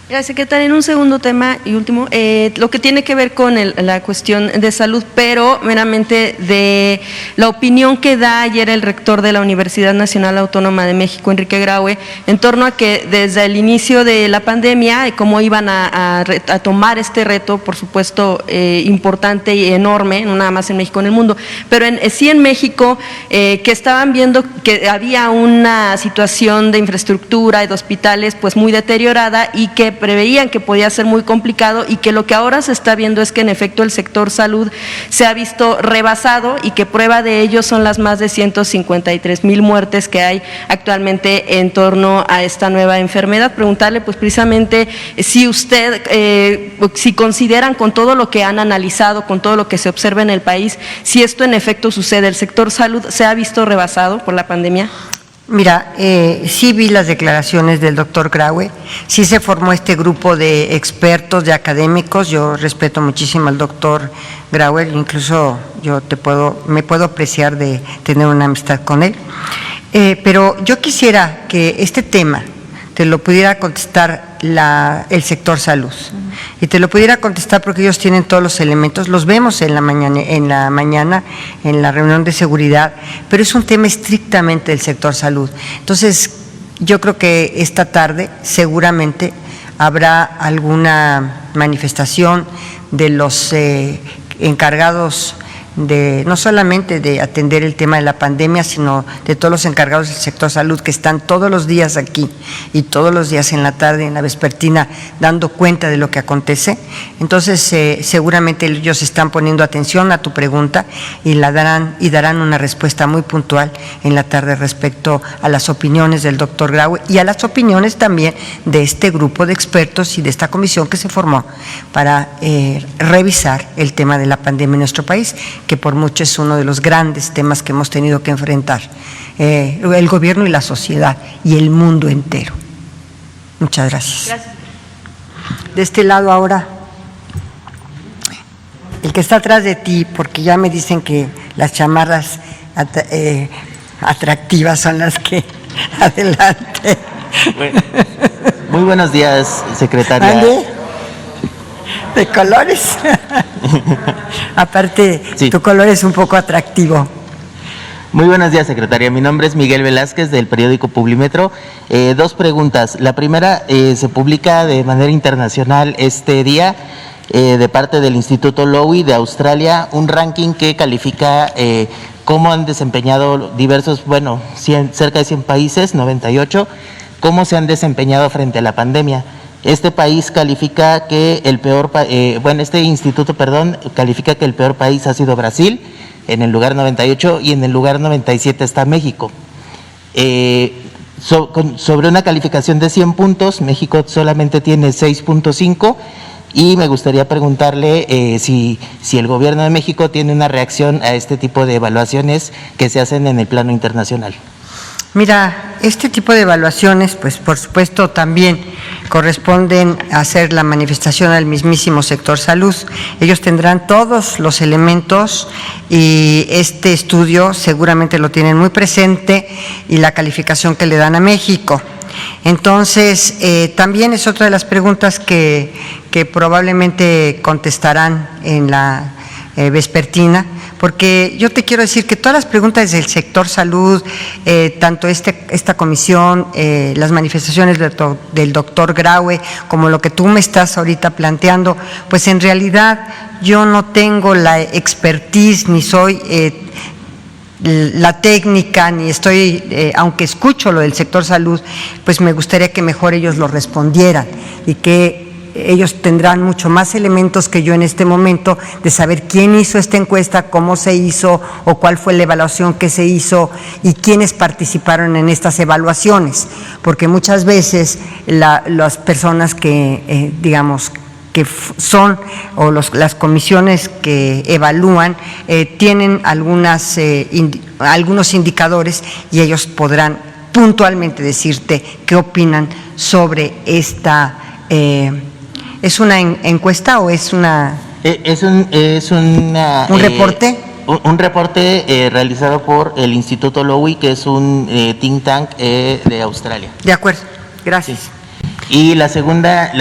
Gracias, secretaria. En un segundo tema y último, lo que tiene que ver con la cuestión de salud, pero meramente de la opinión que da ayer el rector de la Universidad Nacional Autónoma de México, Enrique Graue, en torno a que desde el inicio de la pandemia, cómo iban a tomar este reto, por supuesto, importante y enorme, no nada más en México, en el mundo, pero sí en México, que estaban viendo que había una situación de infraestructura y de hospitales pues muy deteriorada y que preveían que podía ser muy complicado, y que lo que ahora se está viendo es que en efecto el sector salud se ha visto rebasado, y que prueba de ello son las más de 153,000 muertes que hay actualmente en torno a esta nueva enfermedad. Preguntarle pues precisamente si usted, si consideran, con todo lo que han analizado, con todo lo que se observa en el país, si esto en efecto sucede, ¿el sector salud se ha visto rebasado por la pandemia? Mira, sí vi las declaraciones del doctor Graue, sí se formó este grupo de expertos, de académicos. Yo respeto muchísimo al doctor Graue, incluso yo me puedo apreciar de tener una amistad con él, pero yo quisiera que este tema te lo pudiera contestar el sector salud, y te lo pudiera contestar porque ellos tienen todos los elementos, los vemos en la mañana en la reunión de seguridad, pero es un tema estrictamente del sector salud. Entonces, yo creo que esta tarde seguramente habrá alguna manifestación de los encargados no solamente de atender el tema de la pandemia, sino de todos los encargados del sector salud que están todos los días aquí y todos los días en la tarde, en la vespertina, dando cuenta de lo que acontece. Entonces, seguramente ellos están poniendo atención a tu pregunta y darán una respuesta muy puntual en la tarde respecto a las opiniones del doctor Graue y a las opiniones también de este grupo de expertos y de esta comisión que se formó para revisar el tema de la pandemia en nuestro país, que por mucho es uno de los grandes temas que hemos tenido que enfrentar, el gobierno y la sociedad y el mundo entero. Muchas gracias. Gracias. De este lado ahora, el que está atrás de ti, porque ya me dicen que las chamarras atractivas son las que… Adelante. Muy buenos días, secretaria. ¿Ande? De colores. Aparte, sí, tu color es un poco atractivo. Muy buenos días, secretaria. Mi nombre es Miguel Velázquez, del periódico Publimetro. Dos preguntas. La primera, se publica de manera internacional este día, de parte del Instituto Lowy de Australia, un ranking que califica cómo han desempeñado diversos, cerca de 100 países, 98, cómo se han desempeñado frente a la pandemia. Este país califica que este instituto, califica que el peor país ha sido Brasil, en el lugar 98, y en el lugar 97 está México. Sobre una calificación de 100 puntos, México solamente tiene 6.5, y me gustaría preguntarle si el gobierno de México tiene una reacción a este tipo de evaluaciones que se hacen en el plano internacional. Mira, este tipo de evaluaciones, pues por supuesto también corresponden a hacer la manifestación al mismísimo sector salud. Ellos tendrán todos los elementos y este estudio seguramente lo tienen muy presente, y la calificación que le dan a México. Entonces, también es otra de las preguntas que probablemente contestarán en la vespertina, porque yo te quiero decir que todas las preguntas del sector salud, tanto esta comisión, las manifestaciones del doctor Graue, como lo que tú me estás ahorita planteando, pues en realidad yo no tengo la expertise, ni soy la técnica, ni estoy, aunque escucho lo del sector salud, pues me gustaría que mejor ellos lo respondieran, y que ellos tendrán mucho más elementos que yo en este momento de saber quién hizo esta encuesta, cómo se hizo o cuál fue la evaluación que se hizo y quiénes participaron en estas evaluaciones, porque muchas veces las personas que son, o las comisiones que evalúan, tienen algunos indicadores y ellos podrán puntualmente decirte qué opinan sobre esta. ¿Es una encuesta o es una? ¿Un reporte? Un reporte realizado por el Instituto Lowy, que es un think tank de Australia. De acuerdo, gracias. Sí. Y la segunda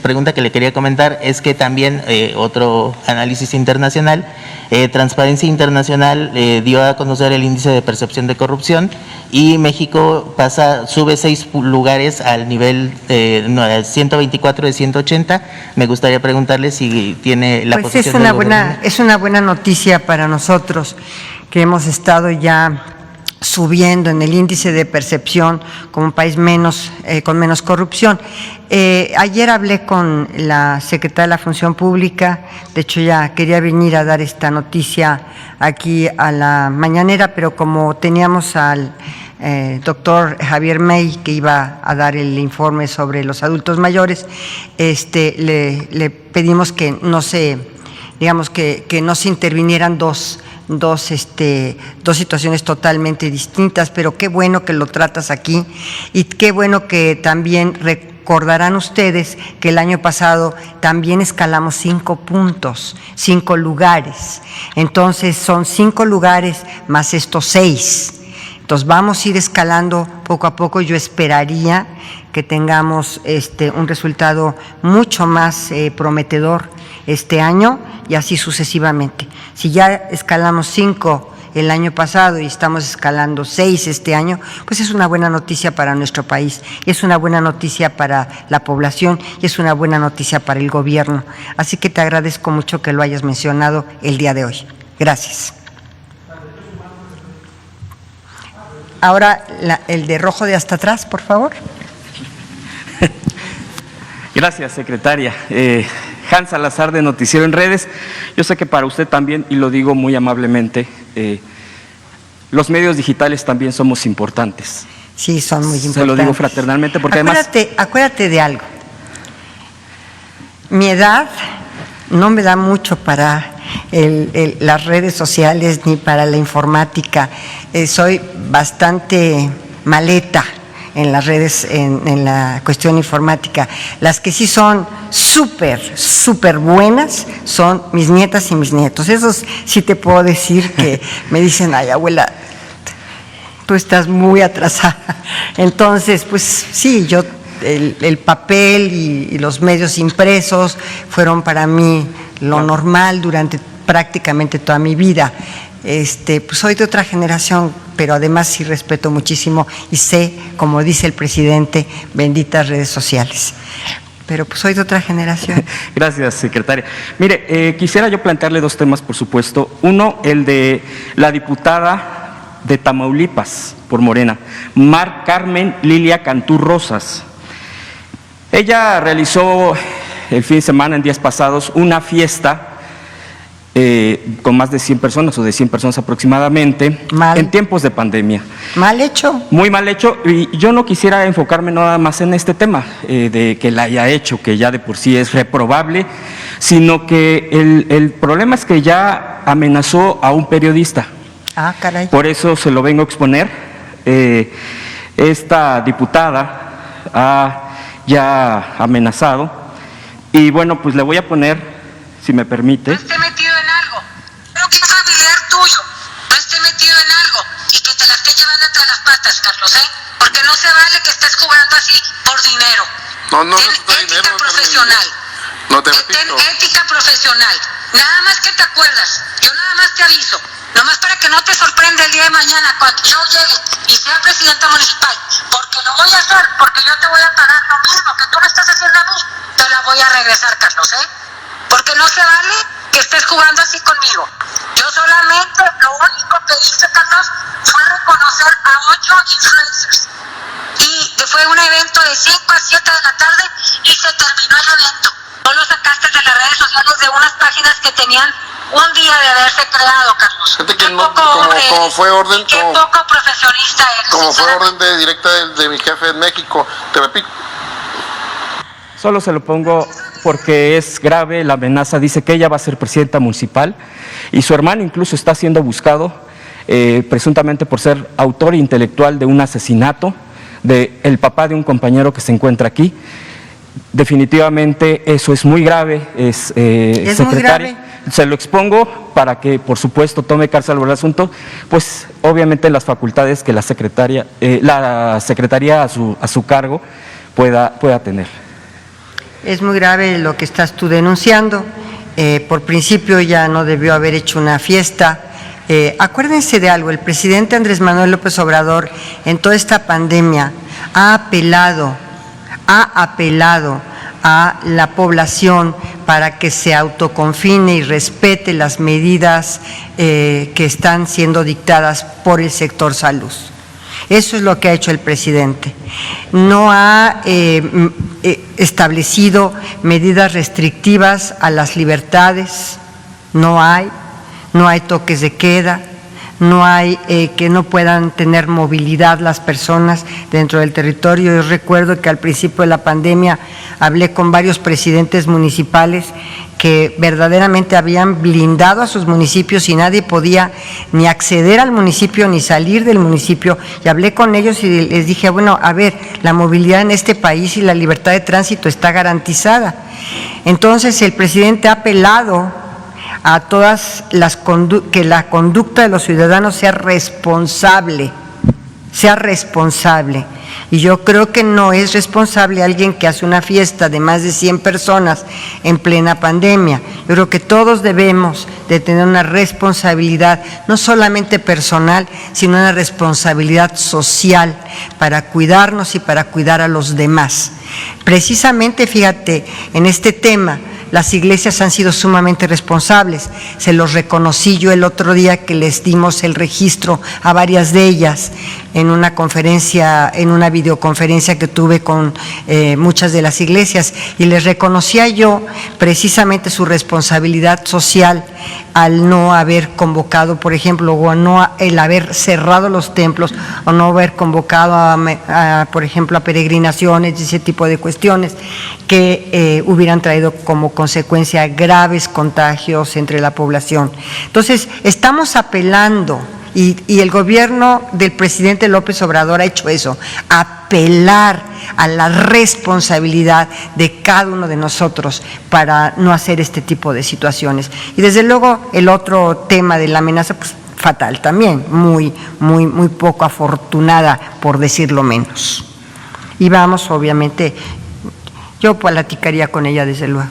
pregunta que le quería comentar es que también otro análisis internacional, Transparencia Internacional dio a conocer el índice de percepción de corrupción y México sube 6 lugares al nivel 124 de 180. Me gustaría preguntarle si tiene la pues posición es una buena noticia para nosotros, que hemos estado ya subiendo en el índice de percepción como un país con menos corrupción. Ayer hablé con la secretaria de la Función Pública, de hecho ya quería venir a dar esta noticia aquí a la mañanera, pero como teníamos al doctor Javier May, que iba a dar el informe sobre los adultos mayores, le pedimos que no se intervinieran dos situaciones totalmente distintas, pero qué bueno que lo tratas aquí y qué bueno que también recordarán ustedes que el año pasado también escalamos 5 puntos, 5 lugares. Entonces son 5 lugares más estos 6. Entonces vamos a ir escalando poco a poco. Yo esperaría que tengamos un resultado mucho más prometedor este año y así sucesivamente. Si ya escalamos 5 el año pasado y estamos escalando 6 este año, pues es una buena noticia para nuestro país, es una buena noticia para la población y es una buena noticia para el gobierno. Así que te agradezco mucho que lo hayas mencionado el día de hoy. Gracias. Ahora el de rojo de hasta atrás, por favor. Gracias, secretaria. Hans Salazar, de Noticiero en Redes. Yo sé que para usted también, y lo digo muy amablemente, los medios digitales también somos importantes. Sí, son muy importantes. Se lo digo fraternalmente porque acuérdate de algo. Mi edad no me da mucho para las redes sociales ni para la informática. Soy bastante maleta en las redes, en la cuestión informática. Las que sí son súper buenas son mis nietas y mis nietos. Esos sí te puedo decir que me dicen, ay, abuela, tú estás muy atrasada. Entonces, pues sí, el papel y los medios impresos fueron para mí lo normal durante prácticamente toda mi vida. Pues soy de otra generación, pero además sí respeto muchísimo y sé, como dice el presidente, benditas redes sociales. Pero pues soy de otra generación. Gracias, secretaria. Mire, quisiera yo plantearle 2 temas, por supuesto. Uno, el de la diputada de Tamaulipas, por Morena, Mar Carmen Lilia Cantú Rosas. Ella realizó el fin de semana, en días pasados, una fiesta con más de 100 personas o de 100 personas aproximadamente, en tiempos de pandemia. Mal hecho. Muy mal hecho, y yo no quisiera enfocarme nada más en este tema de que la haya hecho, que ya de por sí es reprobable, sino que el problema es que ya amenazó a un periodista. Ah, caray. Por eso se lo vengo a exponer. Esta diputada ha ya amenazado, y bueno, pues le voy a poner, si me permite. No esté metido en algo, creo que un familiar tuyo no esté metido en algo y que te la esté llevando entre las patas, Carlos, porque no se vale que estés jugando así por dinero. No, ten ética profesional. No te Ten ética profesional. Nada más que te acuerdas, yo nada más te aviso, nomás para que no te sorprenda el día de mañana cuando yo llegue y sea presidenta municipal, porque lo voy a hacer, porque yo te voy a pagar lo mismo que tú me estás haciendo a mí, te la voy a regresar, Carlos, porque no se vale que estés jugando así conmigo. Yo solamente lo único que hice, Carlos, fue reconocer a 8 influencers. Y fue un evento de 5 a 7 de la tarde y se terminó el evento. No lo sacaste de las redes sociales de unas páginas que tenían un día de haberse creado, Carlos. Gente que no, como fue orden, qué poco profesionista eres. Como fue orden directa de mi jefe en México. Te repito. Solo se lo pongo porque es grave la amenaza. Dice que ella va a ser presidenta municipal y su hermano incluso está siendo buscado presuntamente por ser autor intelectual de un asesinato del papá de un compañero que se encuentra aquí. Definitivamente eso es muy grave, secretaria. muy grave. Se lo expongo para que, por supuesto, tome carta sobre el asunto, pues obviamente las facultades que la secretaria a su cargo pueda tener. Es muy grave lo que estás tú denunciando. Por principio ya no debió haber hecho una fiesta. Acuérdense de algo, el presidente Andrés Manuel López Obrador en toda esta pandemia ha apelado a la población para que se autoconfine y respete las medidas que están siendo dictadas por el sector salud. Eso es lo que ha hecho el presidente. No ha establecido medidas restrictivas a las libertades, no hay toques de queda, no hay que no puedan tener movilidad las personas dentro del territorio. Yo recuerdo que al principio de la pandemia hablé con varios presidentes municipales que verdaderamente habían blindado a sus municipios y nadie podía ni acceder al municipio ni salir del municipio. Y hablé con ellos y les dije, bueno, a ver, la movilidad en este país y la libertad de tránsito está garantizada. Entonces el presidente ha apelado a todas que la conducta de los ciudadanos sea responsable. Y yo creo que no es responsable alguien que hace una fiesta de más de 100 personas en plena pandemia. Yo creo que todos debemos de tener una responsabilidad, no solamente personal, sino una responsabilidad social para cuidarnos y para cuidar a los demás. Precisamente, fíjate, en este tema, las iglesias han sido sumamente responsables. Se los reconocí yo el otro día que les dimos el registro a varias de ellas en una conferencia, en una videoconferencia que tuve con muchas de las iglesias, y les reconocía yo precisamente su responsabilidad social al no haber convocado, por ejemplo, o no el haber cerrado los templos, o no haber convocado por ejemplo, a peregrinaciones y ese tipo de cuestiones que hubieran traído como consecuencia graves contagios entre la población. Entonces, estamos apelando, y el gobierno del presidente López Obrador ha hecho eso, apelar a la responsabilidad de cada uno de nosotros para no hacer este tipo de situaciones. Y desde luego el otro tema de la amenaza, pues fatal también, muy poco afortunada, por decirlo menos. Y vamos, obviamente, yo platicaría con ella desde luego.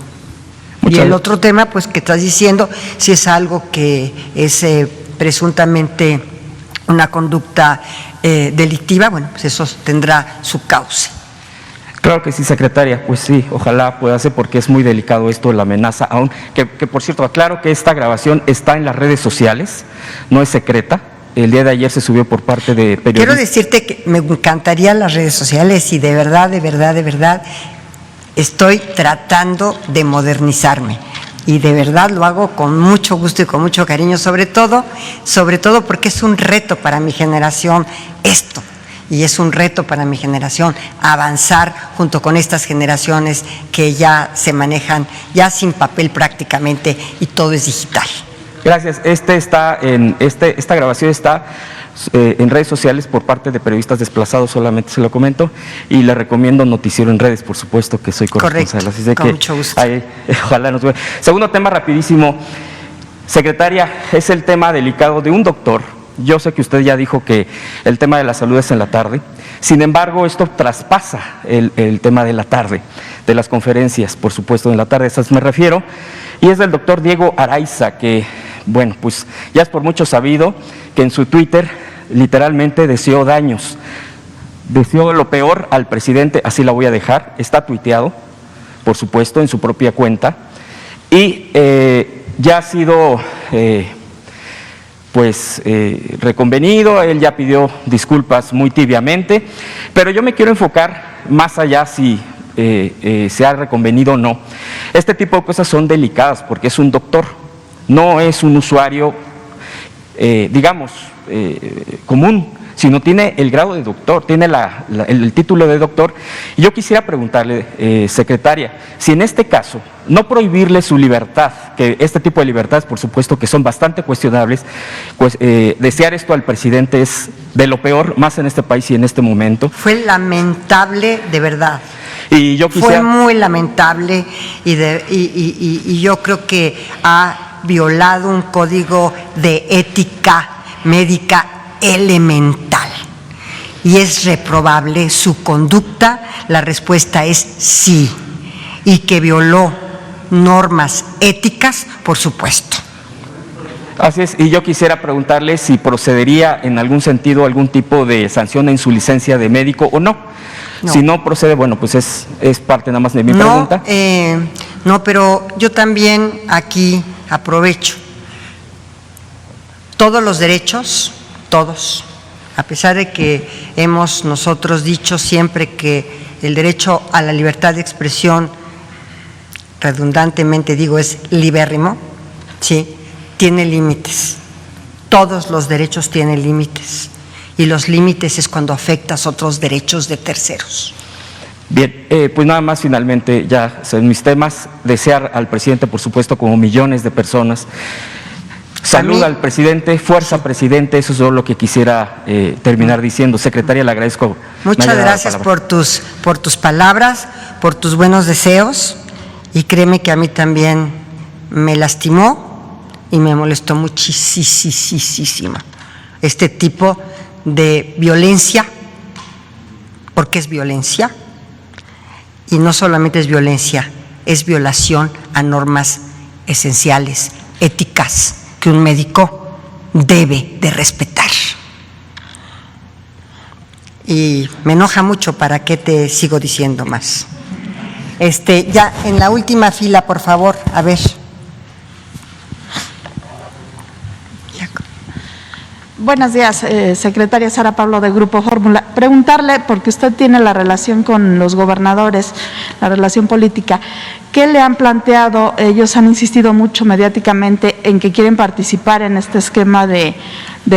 Y el otro tema, pues, que estás diciendo, si es algo que es presuntamente una conducta delictiva, bueno, pues eso tendrá su cauce. Claro que sí, secretaria, pues sí, ojalá pueda ser, porque es muy delicado esto de la amenaza, aún que por cierto, aclaro que esta grabación está en las redes sociales, no es secreta. El día de ayer se subió por parte de periodistas. Quiero decirte que me encantaría las redes sociales y de verdad estoy tratando de modernizarme. Y de verdad lo hago con mucho gusto y con mucho cariño, sobre todo porque es un reto para mi generación esto. Y es un reto para mi generación avanzar junto con estas generaciones que ya se manejan ya sin papel prácticamente y todo es digital. Gracias. Esta grabación está en redes sociales por parte de periodistas desplazados, solamente se lo comento, y le recomiendo Noticiero en Redes, por supuesto, que soy corresponsal. Correcto, así de con que mucho gusto. Ojalá nos vea. Segundo tema rapidísimo, secretaria, es el tema delicado de un doctor. Yo sé que usted ya dijo que el tema de la salud es en la tarde, sin embargo esto traspasa el tema de la tarde, de las conferencias, por supuesto, en la tarde, a esas me refiero, y es del doctor Diego Araiza, que, bueno, pues ya es por mucho sabido que en su Twitter literalmente deseó daños, deseó lo peor al presidente, así la voy a dejar, está tuiteado, por supuesto, en su propia cuenta, y ya ha sido reconvenido, él ya pidió disculpas muy tibiamente, pero yo me quiero enfocar más allá si se ha reconvenido o no. Este tipo de cosas son delicadas porque es un doctor, no es un usuario, común, sino tiene el grado de doctor, tiene el título de doctor. Y yo quisiera preguntarle, secretaria, si en este caso no prohibirle su libertad, que este tipo de libertades, por supuesto, que son bastante cuestionables, pues desear esto al presidente es de lo peor, más en este país y en este momento. Fue lamentable, de verdad. Y yo quisiera... Fue muy lamentable y yo creo que ha violado un código de ética médica elemental. Y es reprobable su conducta. La respuesta es sí. Y que violó normas éticas, por supuesto. Así es, y yo quisiera preguntarle si procedería en algún sentido algún tipo de sanción en su licencia de médico o no. No. Si no procede, bueno, pues es parte nada más de mi pregunta. No, pero yo también aquí aprovecho. Todos los derechos, todos, a pesar de que hemos nosotros dicho siempre que el derecho a la libertad de expresión, redundantemente digo, es libérrimo, ¿sí? Tiene límites. Todos los derechos tienen límites. Y los límites es cuando afectas otros derechos de terceros. Bien, pues nada más finalmente, ya son mis temas, desear al presidente, por supuesto, como millones de personas, salud al presidente, fuerza presidente, eso es todo lo que quisiera terminar diciendo. Secretaria, le agradezco. Muchas gracias por tus palabras, por tus buenos deseos, y créeme que a mí también me lastimó y me molestó muchísimo este tipo de violencia, porque es violencia, y no solamente es violencia, es violación a normas esenciales, éticas, que un médico debe de respetar. Y me enoja mucho, ¿para qué te sigo diciendo más? Ya en la última fila, por favor, a ver. Buenos días, secretaria Sara Pablo de Grupo Fórmula. Preguntarle, porque usted tiene la relación con los gobernadores, la relación política, ¿qué le han planteado? Ellos han insistido mucho mediáticamente en que quieren participar en este esquema de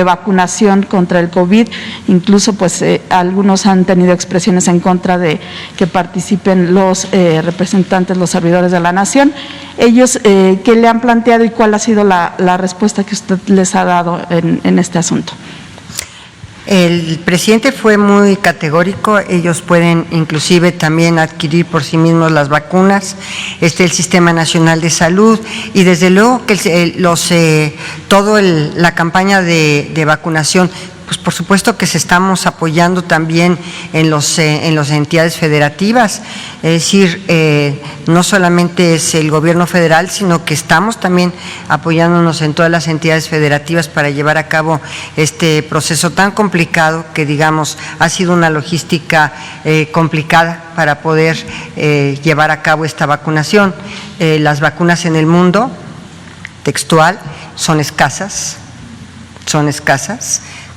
vacunación contra el COVID, incluso pues algunos han tenido expresiones en contra de que participen los representantes, los servidores de la nación. Ellos, ¿qué le han planteado y cuál ha sido la respuesta que usted les ha dado en este asunto? El presidente fue muy categórico. Ellos pueden inclusive también adquirir por sí mismos las vacunas, el Sistema Nacional de Salud, y desde luego que la campaña de vacunación, pues por supuesto que se estamos apoyando también en las entidades federativas, es decir, no solamente es el gobierno federal, sino que estamos también apoyándonos en todas las entidades federativas para llevar a cabo este proceso tan complicado que, digamos, ha sido una logística complicada para poder llevar a cabo esta vacunación. Las vacunas en el mundo, textual, son escasas.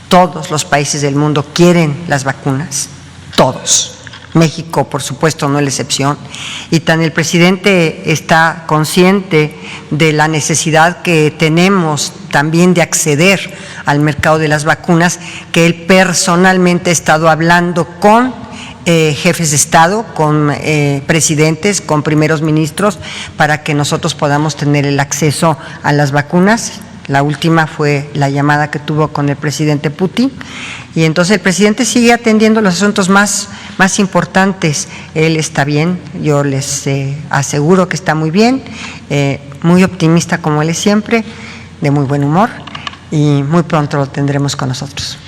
Todos los países del mundo quieren las vacunas, todos. México, por supuesto, no es la excepción. Y tan el presidente está consciente de la necesidad que tenemos también de acceder al mercado de las vacunas, que él personalmente ha estado hablando con jefes de Estado, con presidentes, con primeros ministros, para que nosotros podamos tener el acceso a las vacunas. La última fue la llamada que tuvo con el presidente Putin, y entonces el presidente sigue atendiendo los asuntos más importantes. Él está bien, yo les aseguro que está muy bien, muy optimista como él es siempre, de muy buen humor, y muy pronto lo tendremos con nosotros.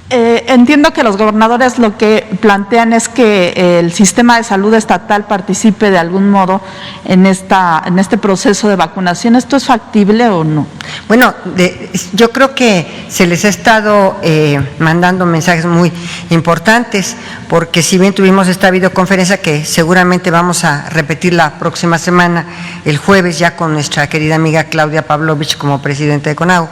Entiendo que los gobernadores lo que plantean es que el sistema de salud estatal participe de algún modo en este proceso de vacunación. ¿Esto es factible o no? Bueno, yo creo que se les ha estado mandando mensajes muy importantes, porque si bien tuvimos esta videoconferencia que seguramente vamos a repetir la próxima semana, el jueves, ya con nuestra querida amiga Claudia Pavlovich como presidenta de CONAGO,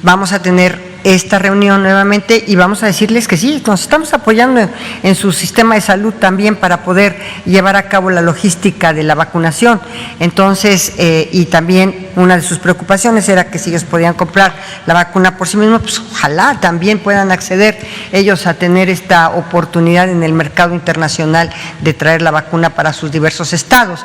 vamos a tener esta reunión nuevamente y vamos a decirles que sí, nos estamos apoyando en su sistema de salud también para poder llevar a cabo la logística de la vacunación. Entonces, y también una de sus preocupaciones era que si ellos podían comprar la vacuna por sí mismos, pues ojalá también puedan acceder ellos a tener esta oportunidad en el mercado internacional de traer la vacuna para sus diversos estados.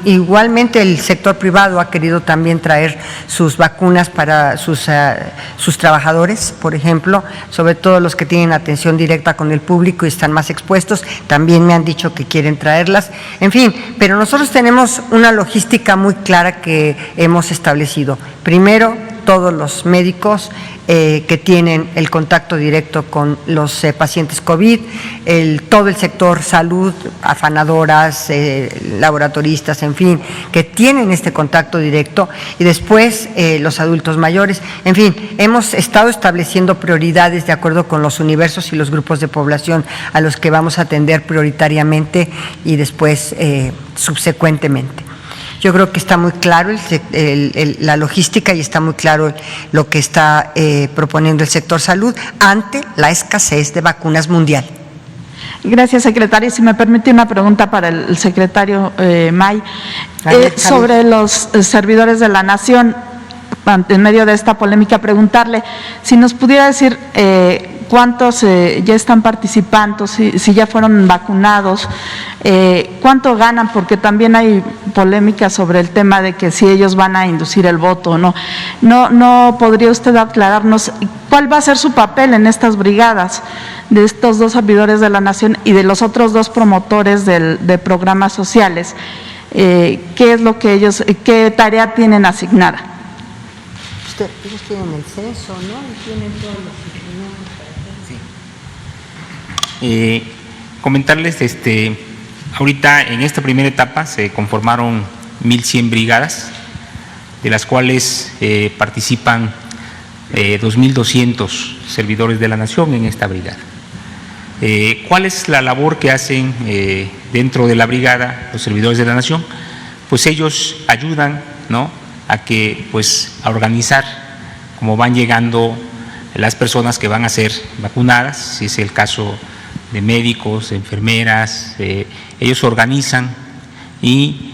Igualmente el sector privado ha querido también traer sus vacunas para sus trabajadores, por ejemplo, sobre todo los que tienen atención directa con el público y están más expuestos, también me han dicho que quieren traerlas. En fin, pero nosotros tenemos una logística muy clara que hemos establecido. Primero, todos los médicos que tienen el contacto directo con los pacientes COVID, todo el sector salud, afanadoras, laboratoristas, en fin, que tienen este contacto directo, y después los adultos mayores. En fin, hemos estado estableciendo prioridades de acuerdo con los universos y los grupos de población a los que vamos a atender prioritariamente y después subsecuentemente. Yo creo que está muy claro la logística y está muy claro lo que está proponiendo el sector salud ante la escasez de vacunas mundial. Gracias, secretaria. Si me permite una pregunta para el secretario May. Sobre los servidores de la Nación, en medio de esta polémica, preguntarle si nos pudiera decir cuántos ya están participando, si ya fueron vacunados, cuánto ganan, porque también hay polémica sobre el tema de que si ellos van a inducir el voto o no. ¿No podría usted aclararnos cuál va a ser su papel en estas brigadas de estos dos servidores de la Nación y de los otros dos promotores de programas sociales? ¿Qué es lo que qué tarea tienen asignada? Ellos tienen el censo, ¿no? Y tienen todos los... Comentarles, ahorita en esta primera etapa se conformaron 1,100 brigadas, de las cuales participan 2,200 servidores de la Nación en esta brigada. ¿Cuál es la labor que hacen dentro de la brigada los servidores de la Nación? Pues ellos ayudan, ¿no?, a organizar cómo van llegando las personas que van a ser vacunadas, si es el caso de médicos, de enfermeras, ellos organizan y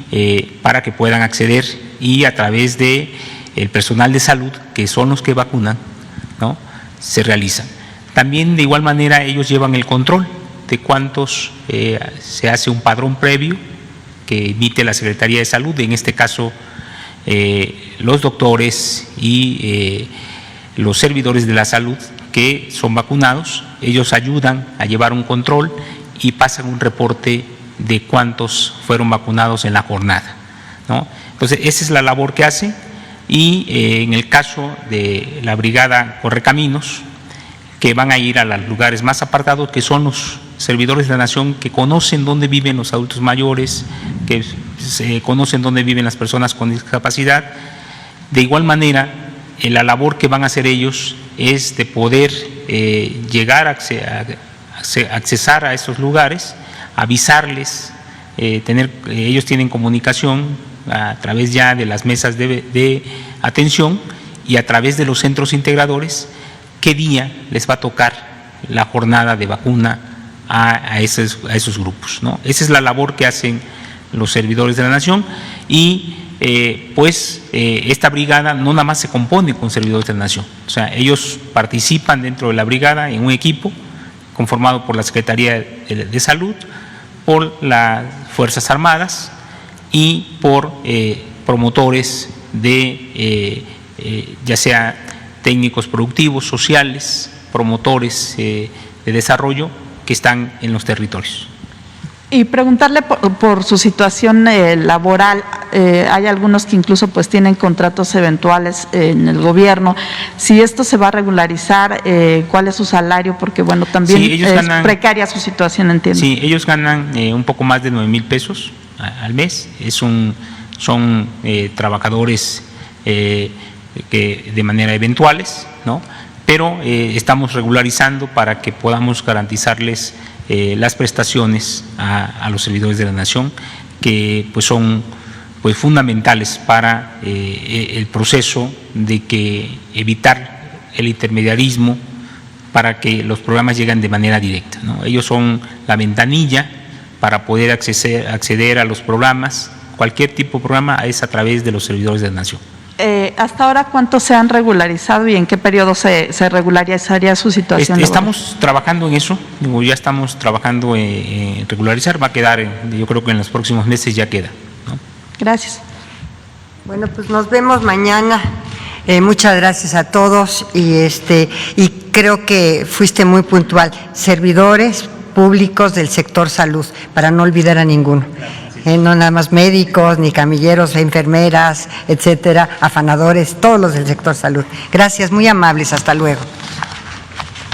para que puedan acceder, y a través de el personal de salud, que son los que vacunan, ¿no?, se realizan. También de igual manera ellos llevan el control de cuántos, se hace un padrón previo que emite la Secretaría de Salud, en este caso los doctores y los servidores de la salud que son vacunados, ellos ayudan a llevar un control y pasan un reporte de cuántos fueron vacunados en la jornada, ¿no? Entonces, esa es la labor que hace. Y en el caso de la brigada Correcaminos, que van a ir a los lugares más apartados, que son los servidores de la Nación que conocen dónde viven los adultos mayores, que se conocen dónde viven las personas con discapacidad. De igual manera, la labor que van a hacer ellos es de poder llegar a accesar a esos lugares, avisarles, ellos tienen comunicación a través ya de las mesas de atención y a través de los centros integradores, qué día les va a tocar la jornada de vacuna a esos grupos, ¿no? Esa es la labor que hacen los servidores de la Nación. Y esta brigada no nada más se compone con servidores de la Nación, o sea, ellos participan dentro de la brigada en un equipo conformado por la Secretaría de Salud, por las Fuerzas Armadas y por promotores ya sea técnicos productivos, sociales, promotores de desarrollo que están en los territorios. Y preguntarle por su situación laboral. Hay algunos que incluso pues tienen contratos eventuales en el gobierno. Si esto se va a regularizar, ¿cuál es su salario? Porque bueno, también sí, es precaria su situación, entiendo. Sí, ellos ganan un poco más de 9,000 pesos al mes. Son trabajadores que de manera eventuales, ¿no? Pero estamos regularizando para que podamos garantizarles las prestaciones a los servidores de la Nación, que pues son fundamentales para el proceso de evitar el intermediarismo para que los programas lleguen de manera directa, ¿no? Ellos son la ventanilla para poder acceder a los programas. Cualquier tipo de programa es a través de los servidores de la Nación. ¿Hasta ahora cuántos se han regularizado y en qué periodo se regularizaría su situación? Estamos trabajando en eso, ya estamos trabajando en regularizar, va a quedar, yo creo que en los próximos meses ya queda, ¿no? Gracias. Bueno, pues nos vemos mañana. Muchas gracias a todos y creo que fuiste muy puntual. Servidores públicos del sector salud, para no olvidar a ninguno. No nada más médicos, ni camilleros, enfermeras, etcétera, afanadores, todos los del sector salud. Gracias, muy amables, hasta luego.